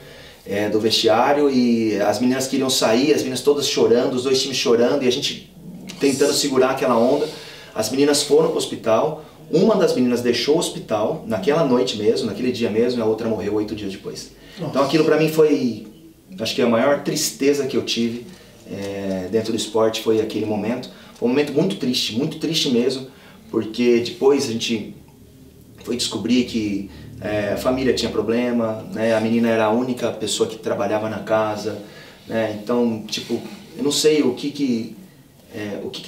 do vestiário e as meninas queriam sair, as meninas todas chorando, os 2 times chorando e a gente tentando segurar aquela onda. As meninas foram para o hospital, uma das meninas deixou o hospital naquela noite mesmo, naquele dia mesmo, e a outra morreu 8 dias depois. Nossa. Então aquilo para mim foi, acho que a maior tristeza que eu tive dentro do esporte foi aquele momento. Foi um momento muito triste mesmo, porque depois a gente foi descobrir que a família tinha problema, né? A menina era a única pessoa que trabalhava na casa, né? Então, tipo, eu não sei o que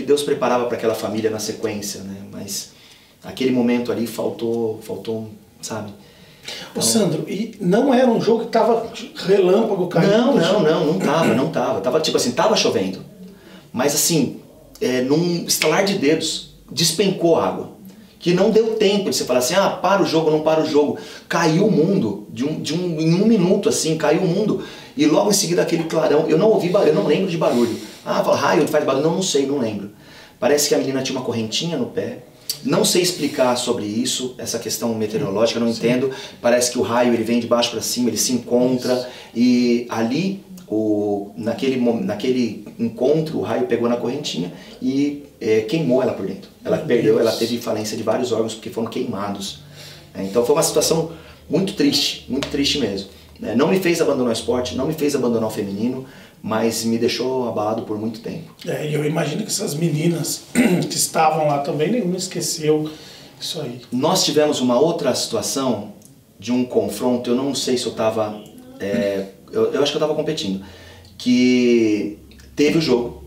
Deus preparava para aquela família na sequência, né? Mas aquele momento ali faltou, sabe? Então... Ô Sandro, e não era um jogo que tava relâmpago caindo? Não tava. Tava tipo assim, tava chovendo. Mas assim, num estalar de dedos, despencou água. Que não deu tempo de você falar assim, para o jogo, não para o jogo. Caiu o mundo, em 1 minuto assim, caiu o mundo. E logo em seguida aquele clarão, eu não ouvi barulho, eu não lembro de barulho. Fala, raio, faz barulho, não sei, não lembro. Parece que a menina tinha uma correntinha no pé. Não sei explicar sobre isso, essa questão meteorológica, não entendo. Parece que o raio ele vem de baixo para cima, ele se encontra. E ali, naquele encontro, o raio pegou na correntinha e queimou ela por dentro. Ela perdeu, ela teve falência de vários órgãos porque foram queimados. Então foi uma situação muito triste mesmo. Não me fez abandonar o esporte, não me fez abandonar o feminino, mas me deixou abalado por muito tempo. E eu imagino que essas meninas que estavam lá também, nenhuma esqueceu isso aí. Nós tivemos uma outra situação de um confronto, eu não sei se eu estava... eu acho que eu estava competindo, que teve o jogo,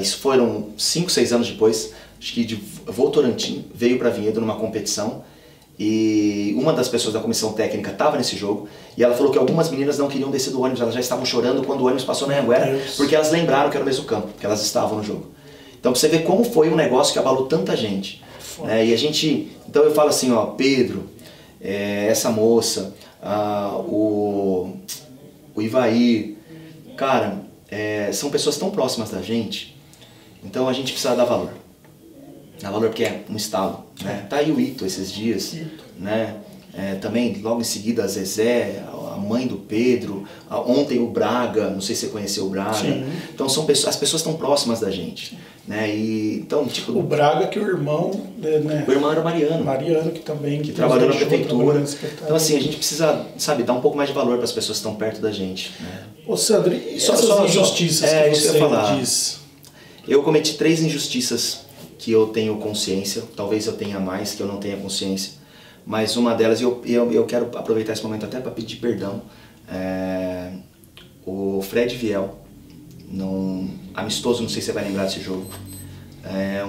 isso foram 5, 6 anos depois, acho que de Votorantim veio para Vinhedo numa competição, e uma das pessoas da comissão técnica estava nesse jogo e ela falou que algumas meninas não queriam descer do ônibus, elas já estavam chorando quando o ônibus passou na Anhanguera, porque elas lembraram que era o mesmo campo, que elas estavam no jogo. Então pra você ver como foi um negócio que abalou tanta gente. E a gente, então eu falo assim, Pedro, essa moça, o Ivair, cara, são pessoas tão próximas da gente, então a gente precisa dar valor. Dá valor porque é um estalo, né? Tá aí o Ito esses dias, né? Também logo em seguida a Zezé, a mãe do Pedro, ontem o Braga, não sei se você conheceu o Braga. Sim. Então são as pessoas estão próximas da gente, né? E então tipo o Braga que o irmão, né? O irmão era o Mariano. Mariano que também que trabalhou na prefeitura. Então assim a gente precisa, sabe, dar um pouco mais de valor para as pessoas que estão perto da gente, né? Ô Sandro, e essas injustiças que você diz? Eu cometi 3 injustiças que eu tenho consciência, talvez eu tenha mais que eu não tenha consciência, mas uma delas, eu quero aproveitar esse momento até para pedir perdão. O Fred Viel, amistoso, não sei se você vai lembrar desse jogo,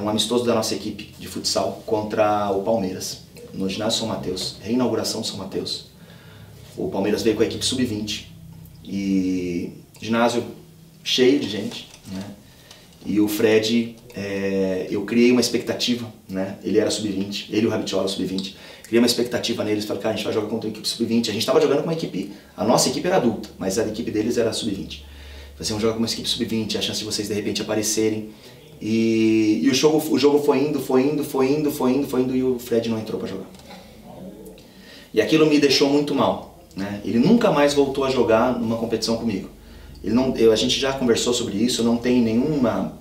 um amistoso da nossa equipe de futsal contra o Palmeiras, no ginásio São Mateus, reinauguração de São Mateus. O Palmeiras veio com a equipe sub-20 e ginásio cheio de gente, né? E o Fred, eu criei uma expectativa, né? Ele era sub-20, ele e o Rabitiola sub-20. Criei uma expectativa neles, falei, cara, a gente vai jogar contra uma equipe sub-20. A gente estava jogando com uma equipe, a nossa equipe era adulta, mas a equipe deles era sub-20. Falei assim, vamos jogar com uma equipe sub-20, a chance de vocês de repente aparecerem. E o jogo foi indo, e o Fred não entrou para jogar. E aquilo me deixou muito mal, né? Ele nunca mais voltou a jogar numa competição comigo. A gente já conversou sobre isso, não tem nenhuma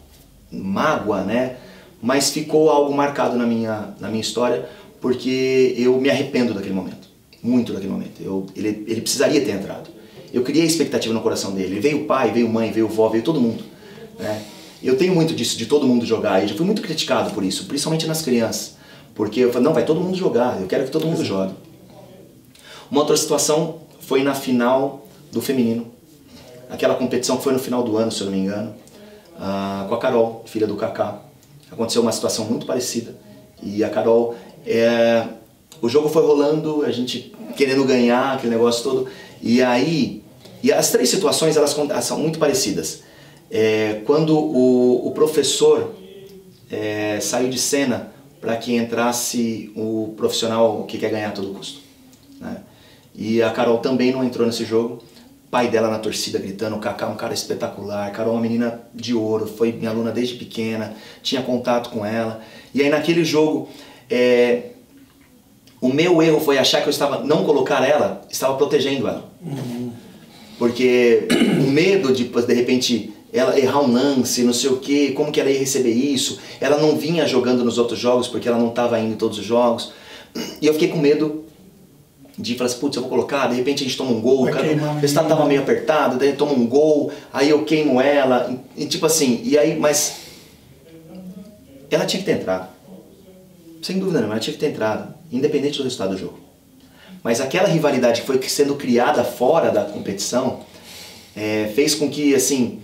mágoa, né? Mas ficou algo marcado na minha história, porque eu me arrependo daquele momento, muito daquele momento. Ele precisaria ter entrado. Eu criei expectativa no coração dele. Veio pai, veio mãe, veio vó, veio todo mundo, né? Eu tenho muito disso, de todo mundo jogar, e já fui muito criticado por isso, principalmente nas crianças. Porque eu falo, não, vai todo mundo jogar, eu quero que todo mundo jogue. Uma outra situação foi na final do feminino. Aquela competição que foi no final do ano, se eu não me engano. com a Carol, filha do Kaká. Aconteceu uma situação muito parecida. E a Carol, o jogo foi rolando, a gente querendo ganhar, aquele negócio todo. E as três situações elas são muito parecidas. Quando o professor saiu de cena para que entrasse o profissional que quer ganhar a todo custo, né? E a Carol também não entrou nesse jogo. Pai dela na torcida gritando, o Kaká é um cara espetacular, Carol é uma menina de ouro, foi minha aluna desde pequena, tinha contato com ela. E aí naquele jogo, o meu erro foi achar que eu não colocar ela, estava protegendo ela. Porque o medo de repente ela errar um lance, não sei o que, como que ela ia receber isso, ela não vinha jogando nos outros jogos porque ela não estava indo em todos os jogos. E eu fiquei com medo de falar assim, putz, eu vou colocar, de repente a gente toma um gol, o resultado tava meio apertado, daí toma um gol, aí eu queimo ela, e tipo assim, mas ela tinha que ter entrado, sem dúvida nenhuma, ela tinha que ter entrado, independente do resultado do jogo. Mas aquela rivalidade que foi sendo criada fora da competição, fez com que, assim,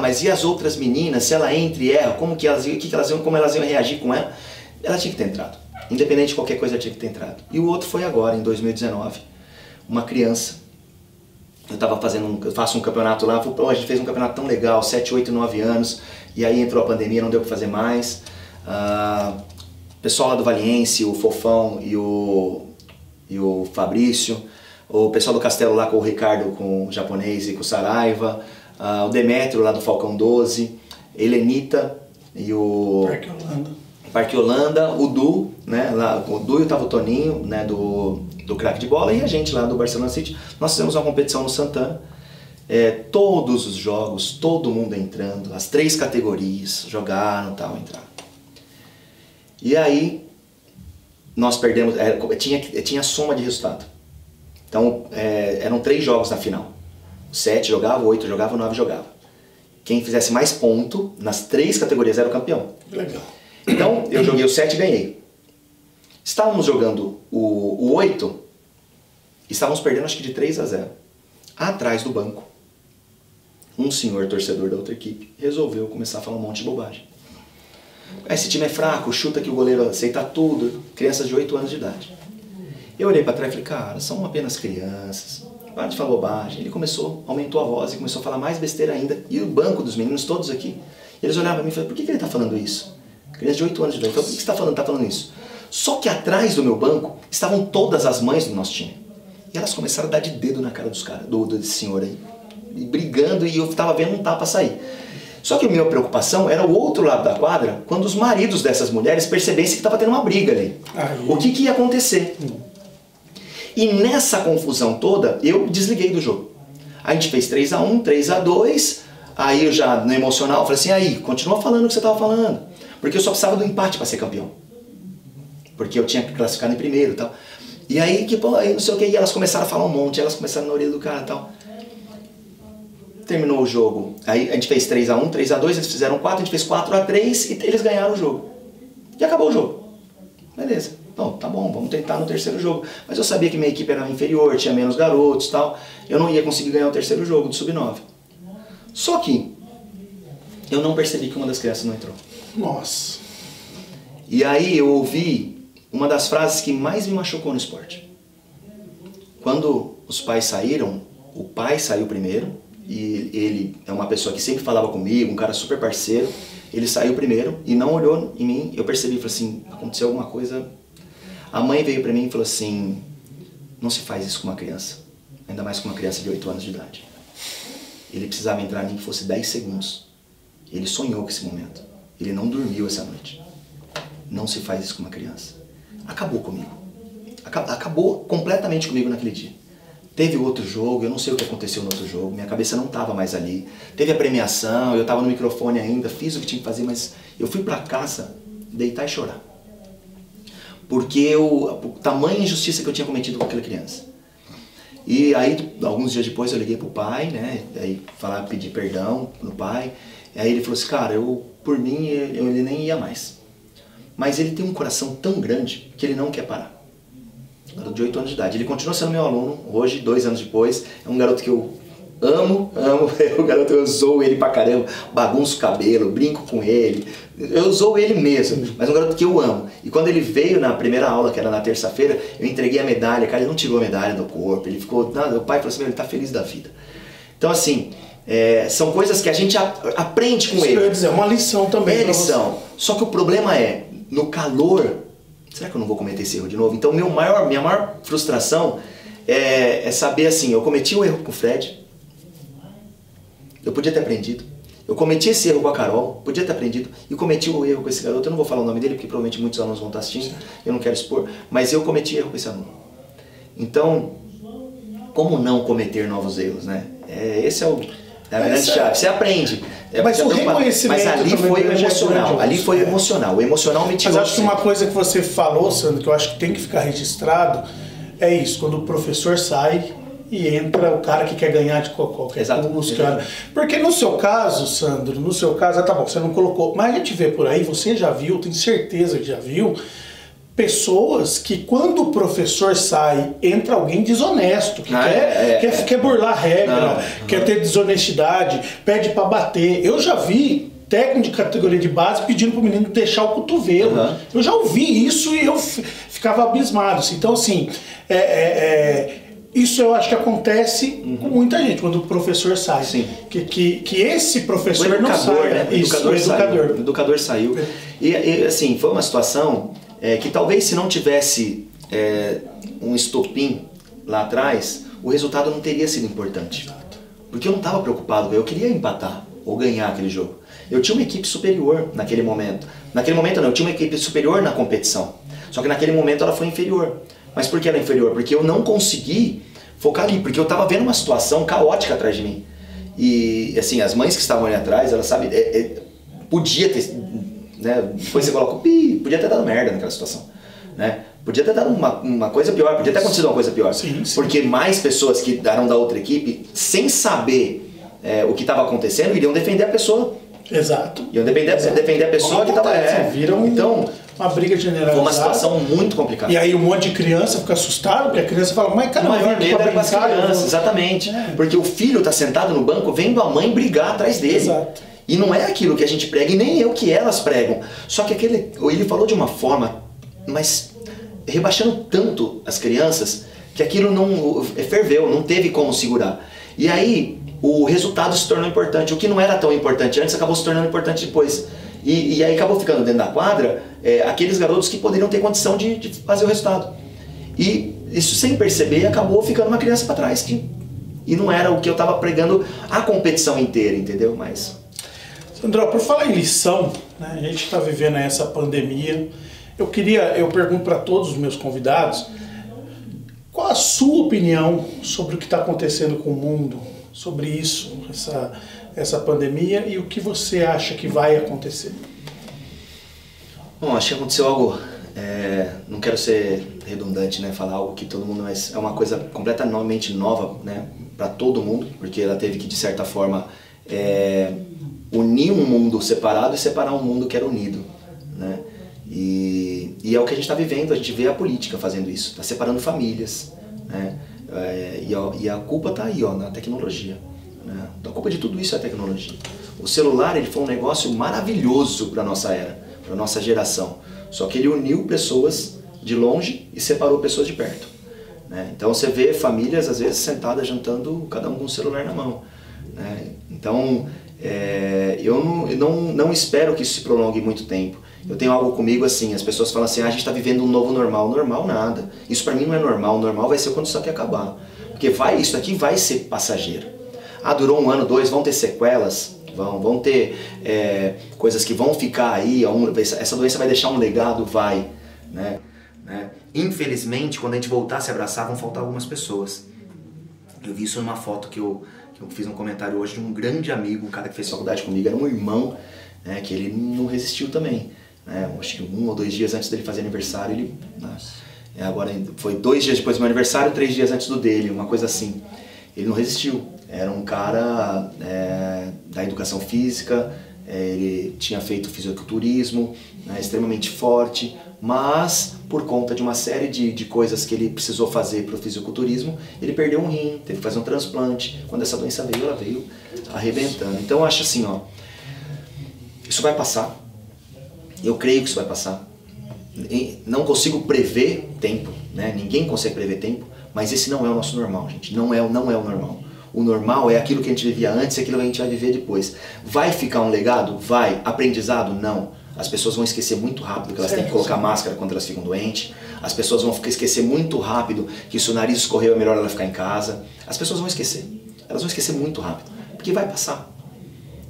mas e as outras meninas, se ela entra e erra, como elas iam reagir com ela? Ela tinha que ter entrado. Independente de qualquer coisa, tinha que ter entrado. E o outro foi agora, em 2019. Uma criança. Eu faço um campeonato lá, a gente fez um campeonato tão legal, 7, 8, 9 anos, e aí entrou a pandemia, não deu para fazer mais. O pessoal lá do Valiense, o Fofão e o Fabrício, o pessoal do Castelo lá com o Ricardo, com o japonês e com o Saraiva, o Demétrio lá do Falcão 12, Helenita e o Parque Holanda, o Du, né, lá, o Du e o Toninho, né, do craque de bola, e a gente lá do Barcelona City. Nós fizemos uma competição no Santana, todos os jogos, todo mundo entrando, as 3 categorias, jogaram, tal, entraram. E aí, nós perdemos, tinha soma de resultado. Então, eram 3 jogos na final. 7 jogava, 8 jogava, 9 jogava. Quem fizesse mais ponto, nas 3 categorias era o campeão. Legal. Então, eu joguei o 7 e ganhei. Estávamos jogando o 8, estávamos perdendo acho que de 3-0. Atrás do banco, um senhor torcedor da outra equipe resolveu começar a falar um monte de bobagem. Esse time é fraco, chuta que o goleiro aceita tudo, crianças de 8 anos de idade. Eu olhei para trás e falei, cara, são apenas crianças, para de falar bobagem. Ele aumentou a voz e começou a falar mais besteira ainda. E o banco dos meninos, todos aqui, eles olhavam para mim e falaram, por que ele está falando isso? Criança de 8 anos de idade. Então, por que você está falando isso? Só que atrás do meu banco estavam todas as mães do nosso time. E elas começaram a dar de dedo na cara dos caras, desse senhor aí. E brigando, e eu estava vendo um tapa sair. Só que a minha preocupação era o outro lado da quadra, quando os maridos dessas mulheres percebessem que estava tendo uma briga ali. O que ia acontecer? E nessa confusão toda, eu desliguei do jogo. A gente fez 3-1, 3-2, aí eu já, no emocional, falei assim, aí, continua falando o que você estava falando. Porque eu só precisava do empate para ser campeão. Porque eu tinha que classificar em primeiro e tal. E aí, aí não sei o que, e elas começaram a falar um monte, elas começaram na orelha do cara e tal. Terminou o jogo, aí a gente fez 3-1, 3-2, eles fizeram 4, a gente fez 4-3 e eles ganharam o jogo. E acabou o jogo. Beleza. Então, tá bom, vamos tentar no terceiro jogo. Mas eu sabia que minha equipe era inferior, tinha menos garotos e tal. Eu não ia conseguir ganhar o terceiro jogo do Sub-9. Só que eu não percebi que uma das crianças não entrou. Nossa. E aí eu ouvi uma das frases que mais me machucou no esporte. Quando os pais saíram, o pai saiu primeiro, e ele é uma pessoa que sempre falava comigo, um cara super parceiro, ele saiu primeiro e não olhou em mim, eu percebi, falei assim, aconteceu alguma coisa. A mãe veio pra mim e falou assim, não se faz isso com uma criança, ainda mais com uma criança de 8 anos de idade. Ele precisava entrar nem que fosse 10 segundos. Ele sonhou com esse momento. Ele não dormiu essa noite. Não se faz isso com uma criança. Acabou comigo. Acabou completamente comigo naquele dia. Teve outro jogo, eu não sei o que aconteceu no outro jogo, minha cabeça não estava mais ali. Teve a premiação, eu estava no microfone ainda, fiz o que tinha que fazer, mas eu fui para casa deitar e chorar. Porque o tamanho injustiça que eu tinha cometido com aquela criança. E aí, alguns dias depois, eu liguei pro pai, né, aí pedi perdão pro pai. E aí ele falou assim, cara, por mim, ele nem ia mais. Mas ele tem um coração tão grande que ele não quer parar. Garoto de 8 anos de idade. Ele continua sendo meu aluno, hoje, 2 anos depois. É um garoto que eu amo, o garoto, eu zoo ele pra caramba, bagunço o cabelo, brinco com ele, eu zoo ele mesmo, mas um garoto que eu amo. E quando ele veio na primeira aula, que era na terça-feira, eu entreguei a medalha, cara, ele não tirou a medalha do corpo, ele ficou, o pai falou assim, ele tá feliz da vida. Então assim, são coisas que a gente aprende com ele. Isso eu ia dizer, é uma lição também. É lição, só que o problema é, no calor, será que eu não vou cometer esse erro de novo? Então minha maior frustração é saber assim, eu cometi um erro com o Fred, eu podia ter aprendido. Eu cometi esse erro com a Carol, podia ter aprendido. E cometi o erro com esse garoto, eu não vou falar o nome dele, porque provavelmente muitos alunos vão estar assistindo, eu não quero expor, mas eu cometi erro com esse aluno. Então, como não cometer novos erros, né? Esse é a grande chave. Você aprende. Mas o reconhecimento. Mas ali foi o emocional. Ali foi o emocional. O emocional me tirou. Mas acho que uma coisa que você falou, Sandro, que eu acho que tem que ficar registrado, é isso. Quando o professor sai e entra o cara que quer ganhar de qualquer custo. Porque no seu caso, Sandro, no seu caso, tá bom, você não colocou. Mas a gente vê por aí, você já viu, tenho certeza que já viu, pessoas que quando o professor sai, entra alguém desonesto, que quer burlar a regra, quer ter desonestidade, pede para bater. Eu já vi técnico de categoria de base pedindo pro menino deixar o cotovelo. Eu já ouvi isso e eu ficava abismado. Então assim, isso eu acho que acontece com muita gente, quando o professor sai. Sim. Que esse professor não sai. Né? O educador saiu. E assim, foi uma situação que talvez se não tivesse um estopim lá atrás, o resultado não teria sido importante. Exato. Porque eu não estava preocupado, eu queria empatar ou ganhar aquele jogo. Eu tinha uma equipe superior naquele momento. Naquele momento não, eu tinha uma equipe superior na competição. Só que naquele momento ela foi inferior. Mas por que ela é inferior? Porque eu não consegui focar ali, porque eu estava vendo uma situação caótica atrás de mim. E assim, as mães que estavam ali atrás, elas sabem, podia ter, né, depois você coloca o pi, podia ter dado merda naquela situação, né? Podia ter dado uma coisa pior, podia ter acontecido uma coisa pior. Sim. Porque mais pessoas que eram da outra equipe, sem saber o que estava acontecendo, iriam defender a pessoa. Exato. Iam defender a pessoa que estava... Então, uma briga generalizada. Foi uma situação muito complicada. E aí um monte de criança fica assustado, porque a criança fala, mas cara, não vai medo para as crianças, exatamente. Porque o filho está sentado no banco vendo a mãe brigar atrás dele. Exato. E não é aquilo que a gente prega, e nem é o que elas pregam. Só que ele falou de uma forma, mas rebaixando tanto as crianças, que aquilo não ferveu, não teve como segurar. E aí o resultado se tornou importante. O que não era tão importante antes acabou se tornando importante depois. E aí acabou ficando dentro da quadra aqueles garotos que poderiam ter condição de fazer o resultado. E isso sem perceber acabou ficando uma criança para trás. E não era o que eu estava pregando a competição inteira, entendeu? Mas... Sandro, por falar em lição, né, a gente está vivendo essa pandemia. Eu pergunto para todos os meus convidados, qual a sua opinião sobre o que está acontecendo com o mundo, sobre isso, essa pandemia, e o que você acha que vai acontecer? Bom, acho que aconteceu algo, não quero ser redundante, né, falar algo que todo mundo, mas é uma coisa completamente nova, né, para todo mundo, porque ela teve que, de certa forma, unir um mundo separado e separar um mundo que era unido, né? E é o que a gente está vivendo, a gente vê a política fazendo isso, está separando famílias, né? E a culpa está aí, na tecnologia, né? A culpa de tudo isso é a tecnologia. O celular, ele foi um negócio maravilhoso para a nossa era, para a nossa geração, só que ele uniu pessoas de longe e separou pessoas de perto, né? Então você vê famílias às vezes sentadas jantando, cada um com o celular na mão, né? Então eu não espero que isso se prolongue muito tempo. Eu tenho algo comigo assim, as pessoas falam assim, a gente está vivendo um novo normal. Normal nada. Isso para mim não é normal. Normal vai ser quando isso aqui acabar. Porque isso aqui vai ser passageiro. Durou 1 ano, 2, vão ter sequelas, vão ter coisas que vão ficar aí, essa doença vai deixar um legado, vai. Né? Infelizmente, quando a gente voltar a se abraçar, vão faltar algumas pessoas. Eu vi isso numa foto que eu fiz um comentário hoje de um grande amigo, um cara que fez faculdade comigo, era um irmão, né, que ele não resistiu também. Acho que 1 ou 2 dias antes dele fazer aniversário, ele... agora foi 2 dias depois do meu aniversário, 3 dias antes do dele, uma coisa assim. Ele não resistiu. Era um cara da educação física, ele tinha feito fisiculturismo, extremamente forte, mas por conta de uma série de coisas que ele precisou fazer para o fisiculturismo, ele perdeu um rim, teve que fazer um transplante. Quando essa doença veio, ela veio arrebentando. Então eu acho assim, ó, isso vai passar, eu creio que isso vai passar. Não consigo prever tempo, né? Ninguém consegue prever tempo, mas esse não é o nosso normal, gente, não é o normal. O normal é aquilo que a gente vivia antes e aquilo que a gente vai viver depois. Vai ficar um legado? Vai. Aprendizado? Não. As pessoas vão esquecer muito rápido que elas têm que colocar máscara quando elas ficam doentes. As pessoas vão esquecer muito rápido que se o nariz escorreu é melhor ela ficar em casa. As pessoas vão esquecer. Elas vão esquecer muito rápido. Porque vai passar.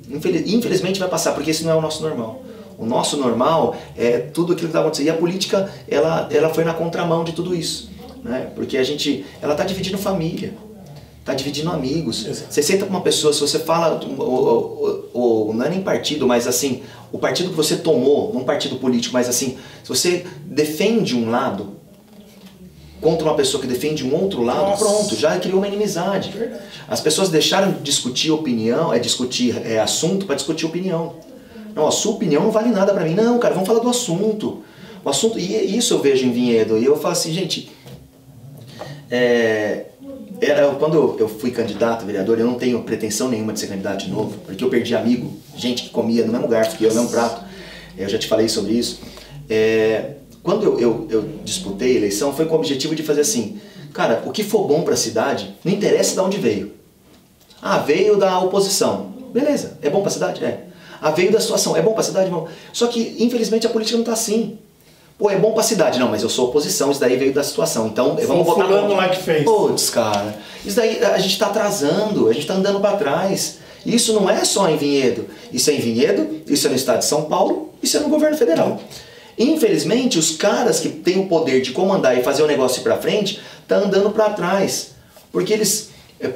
Infelizmente vai passar, porque esse não é o nosso normal. O nosso normal é tudo aquilo que está acontecendo. E a política, ela foi na contramão de tudo isso. Né? Porque ela está dividindo família. Está dividindo amigos. Exato. Você senta com uma pessoa, se você fala, não é nem partido, mas assim, o partido que você tomou, não um partido político, mas assim, se você defende um lado contra uma pessoa que defende um outro lado, pronto, já criou uma inimizade. Verdade. As pessoas deixaram de discutir opinião, discutir assunto para discutir opinião. Não, a sua opinião não vale nada para mim. Não, cara, vamos falar do assunto. O assunto, e isso eu vejo em Vinhedo, e eu falo assim, gente, quando eu fui candidato a vereador, eu não tenho pretensão nenhuma de ser candidato de novo, porque eu perdi amigo, gente que comia no mesmo garfo que eu, no mesmo prato. Eu já te falei sobre isso. Quando eu disputei a eleição, foi com o objetivo de fazer assim, cara, o que for bom para a cidade, não interessa de onde veio. Ah, veio da oposição. Beleza, é bom para a cidade? É. Ah, veio da situação, é bom para a cidade? Não. Só que, infelizmente, a política não está assim. Pô, é bom pra cidade. Não, mas eu sou oposição, isso daí veio da situação. Então, vamos votar fulano lá que fez. Putz, cara. Isso daí a gente tá atrasando, a gente tá andando pra trás. Isso não é só em Vinhedo. Isso é em Vinhedo, isso é no estado de São Paulo, isso é no governo federal. Infelizmente, os caras que têm o poder de comandar e fazer o negócio ir pra frente, tá andando pra trás. Porque eles,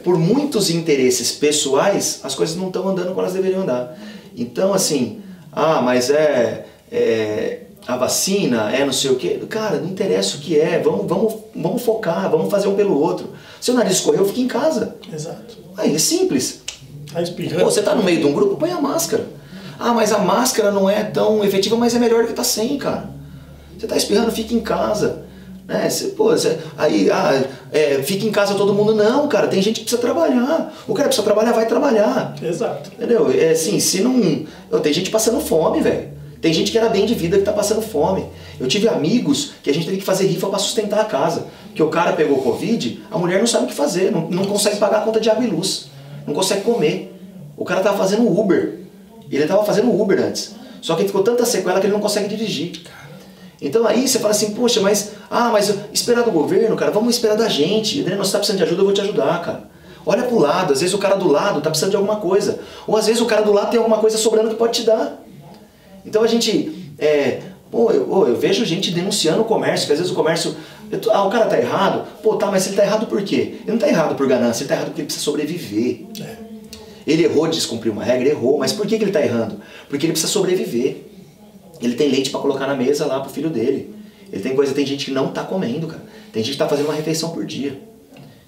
por muitos interesses pessoais, as coisas não estão andando como elas deveriam andar. Então, assim, mas a vacina não sei o que, cara, não interessa o que é, vamos focar, vamos fazer um pelo outro. Se o nariz escorreu, fica em casa. Exato. Aí é simples. Tá espirrando. Você tá no meio de um grupo, põe a máscara. Ah, mas a máscara não é tão efetiva, mas é melhor que tá sem, cara. Você tá espirrando, fica em casa. Né? Fica em casa todo mundo. Não, cara, tem gente que precisa trabalhar. O cara precisa trabalhar, vai trabalhar. Exato. Entendeu? Assim, se não... Tem gente passando fome, velho. Tem gente que era bem de vida que tá passando fome. Eu tive amigos que a gente teve que fazer rifa para sustentar a casa. Porque o cara pegou Covid, a mulher não sabe o que fazer, não consegue pagar a conta de água e luz, não consegue comer. O cara tava fazendo Uber. Ele tava fazendo Uber antes. Só que ficou tanta sequela que ele não consegue dirigir. Então aí você fala assim, poxa, mas esperar do governo, cara, vamos esperar da gente. Nós tá precisando de ajuda, eu vou te ajudar, cara. Olha pro lado, às vezes o cara do lado tá precisando de alguma coisa. Ou às vezes o cara do lado tem alguma coisa sobrando que pode te dar. Então a gente, eu vejo gente denunciando o comércio, que às vezes o comércio, o cara tá errado, mas ele tá errado por quê? Ele não tá errado por ganância, ele tá errado porque ele precisa sobreviver. Ele errou de descumprir uma regra, errou, mas por que ele tá errando? Porque ele precisa sobreviver. Ele tem leite para colocar na mesa lá pro filho dele. Tem gente que não tá comendo, cara. Tem gente que tá fazendo uma refeição por dia.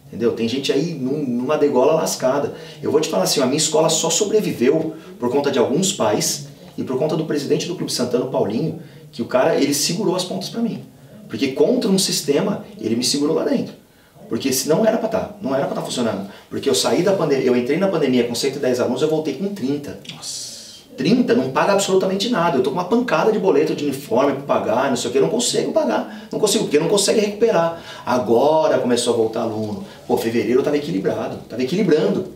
Entendeu? Tem gente aí numa degola lascada. Eu vou te falar assim, a minha escola só sobreviveu por conta de alguns pais e por conta do presidente do Clube Santana, o Paulinho, que o cara, ele segurou as pontas pra mim. Porque contra um sistema, ele me segurou lá dentro. Porque se não era pra estar funcionando. Porque eu saí da pandemia, eu entrei na pandemia com 110 alunos, eu voltei com 30. Nossa. 30, não paga absolutamente nada. Eu tô com uma pancada de boleto de uniforme pra pagar, não sei o que, eu não consigo pagar. Não consigo, porque não consegue recuperar. Agora começou a voltar aluno. Fevereiro eu tava equilibrado, tava equilibrando.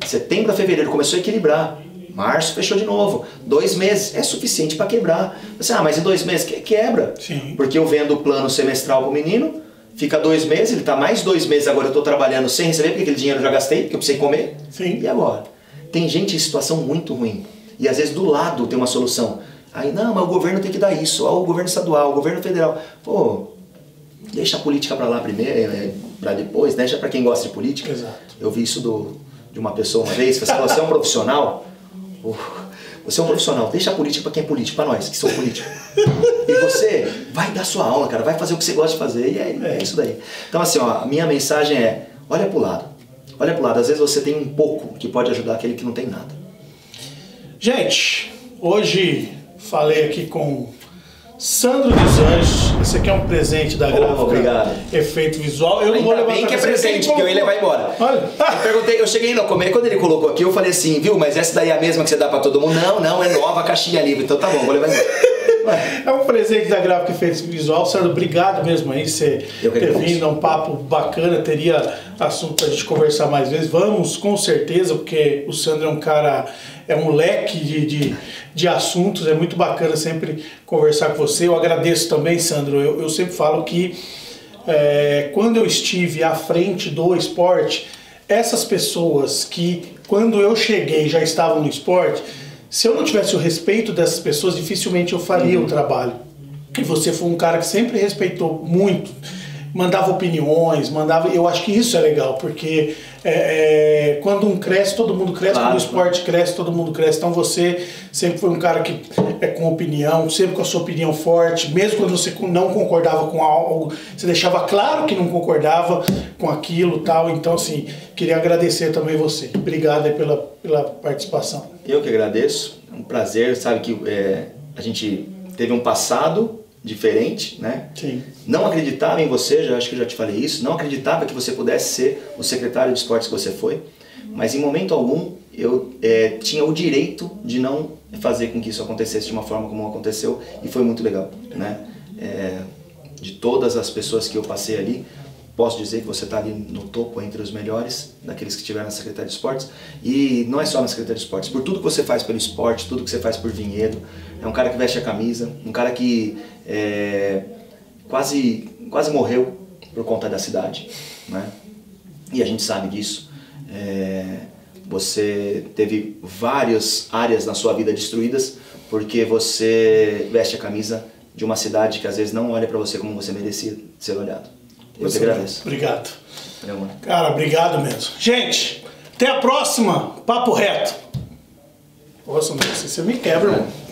Setembro a fevereiro começou a equilibrar. Março fechou de novo. 2 meses é suficiente para quebrar. Mas em 2 meses quebra. Sim. Porque eu vendo o plano semestral pro menino, fica 2 meses, ele tá mais 2 meses agora, eu tô trabalhando sem receber, porque aquele dinheiro eu já gastei, porque eu precisei comer. Sim. E agora? Tem gente em situação muito ruim. E às vezes do lado tem uma solução. Aí, não, mas o governo tem que dar isso. O governo estadual, o governo federal. Deixa a política para lá primeiro, para depois, deixa para quem gosta de política. Exato. Eu vi isso de uma pessoa uma vez, você é um profissional. Você é um profissional, deixa a política para quem é político, para nós que somos políticos. E você vai dar sua aula, cara, vai fazer o que você gosta de fazer, e é isso daí. Então assim, a minha mensagem é, olha pro lado, às vezes você tem um pouco que pode ajudar aquele que não tem nada. Gente, hoje falei aqui com Sandro dos Anjos, esse aqui é um presente da gráfica. Obrigado. Efeito visual. Eu não vou Ainda levar bem que é pra você, presente, porque eu ia levar embora. Olha. Eu perguntei, eu cheguei no comer, quando ele colocou aqui, eu falei assim, viu, mas essa daí é a mesma que você dá pra todo mundo? Não, é nova, caixinha livre, então tá bom, vou levar embora. É um presente da gráfica Efeito Visual. Sandro, obrigado mesmo aí você ter vindo, é um papo bacana, teria assunto pra gente conversar mais vezes. Vamos, com certeza, porque o Sandro é um cara, é um leque de assuntos, é muito bacana sempre conversar com você. Eu agradeço também, Sandro, eu sempre falo que quando eu estive à frente do esporte, essas pessoas que quando eu cheguei já estavam no esporte, se eu não tivesse o respeito dessas pessoas, dificilmente eu faria o trabalho. E você foi um cara que sempre respeitou muito, mandava opiniões, eu acho que isso é legal, porque quando um cresce, todo mundo cresce, claro. Quando o esporte cresce, todo mundo cresce. Então você sempre foi um cara que com opinião, sempre com a sua opinião forte, mesmo quando você não concordava com algo, você deixava claro que não concordava com aquilo, tal. Então assim, queria agradecer também você. Obrigado aí pela participação. Eu que agradeço, é um prazer, sabe que a gente teve um passado diferente, né? Sim. Não acreditava em você, acho que eu já te falei isso, não acreditava que você pudesse ser o secretário de esportes que você foi, mas em momento algum eu tinha o direito de não fazer com que isso acontecesse de uma forma como aconteceu, e foi muito legal, né? De todas as pessoas que eu passei ali, posso dizer que você está ali no topo entre os melhores, daqueles que estiveram na Secretaria de Esportes, e não é só na Secretaria de Esportes, por tudo que você faz pelo esporte, tudo que você faz por Vinhedo, é um cara que veste a camisa, um cara que quase morreu por conta da cidade, né? E a gente sabe disso. Você teve várias áreas na sua vida destruídas porque você veste a camisa de uma cidade que às vezes não olha para você como você merecia ser olhado. Eu te agradeço. Obrigado. Valeu, mano. Cara, obrigado mesmo. Gente, até a próxima. Papo reto. Nossa, você me quebra, mano.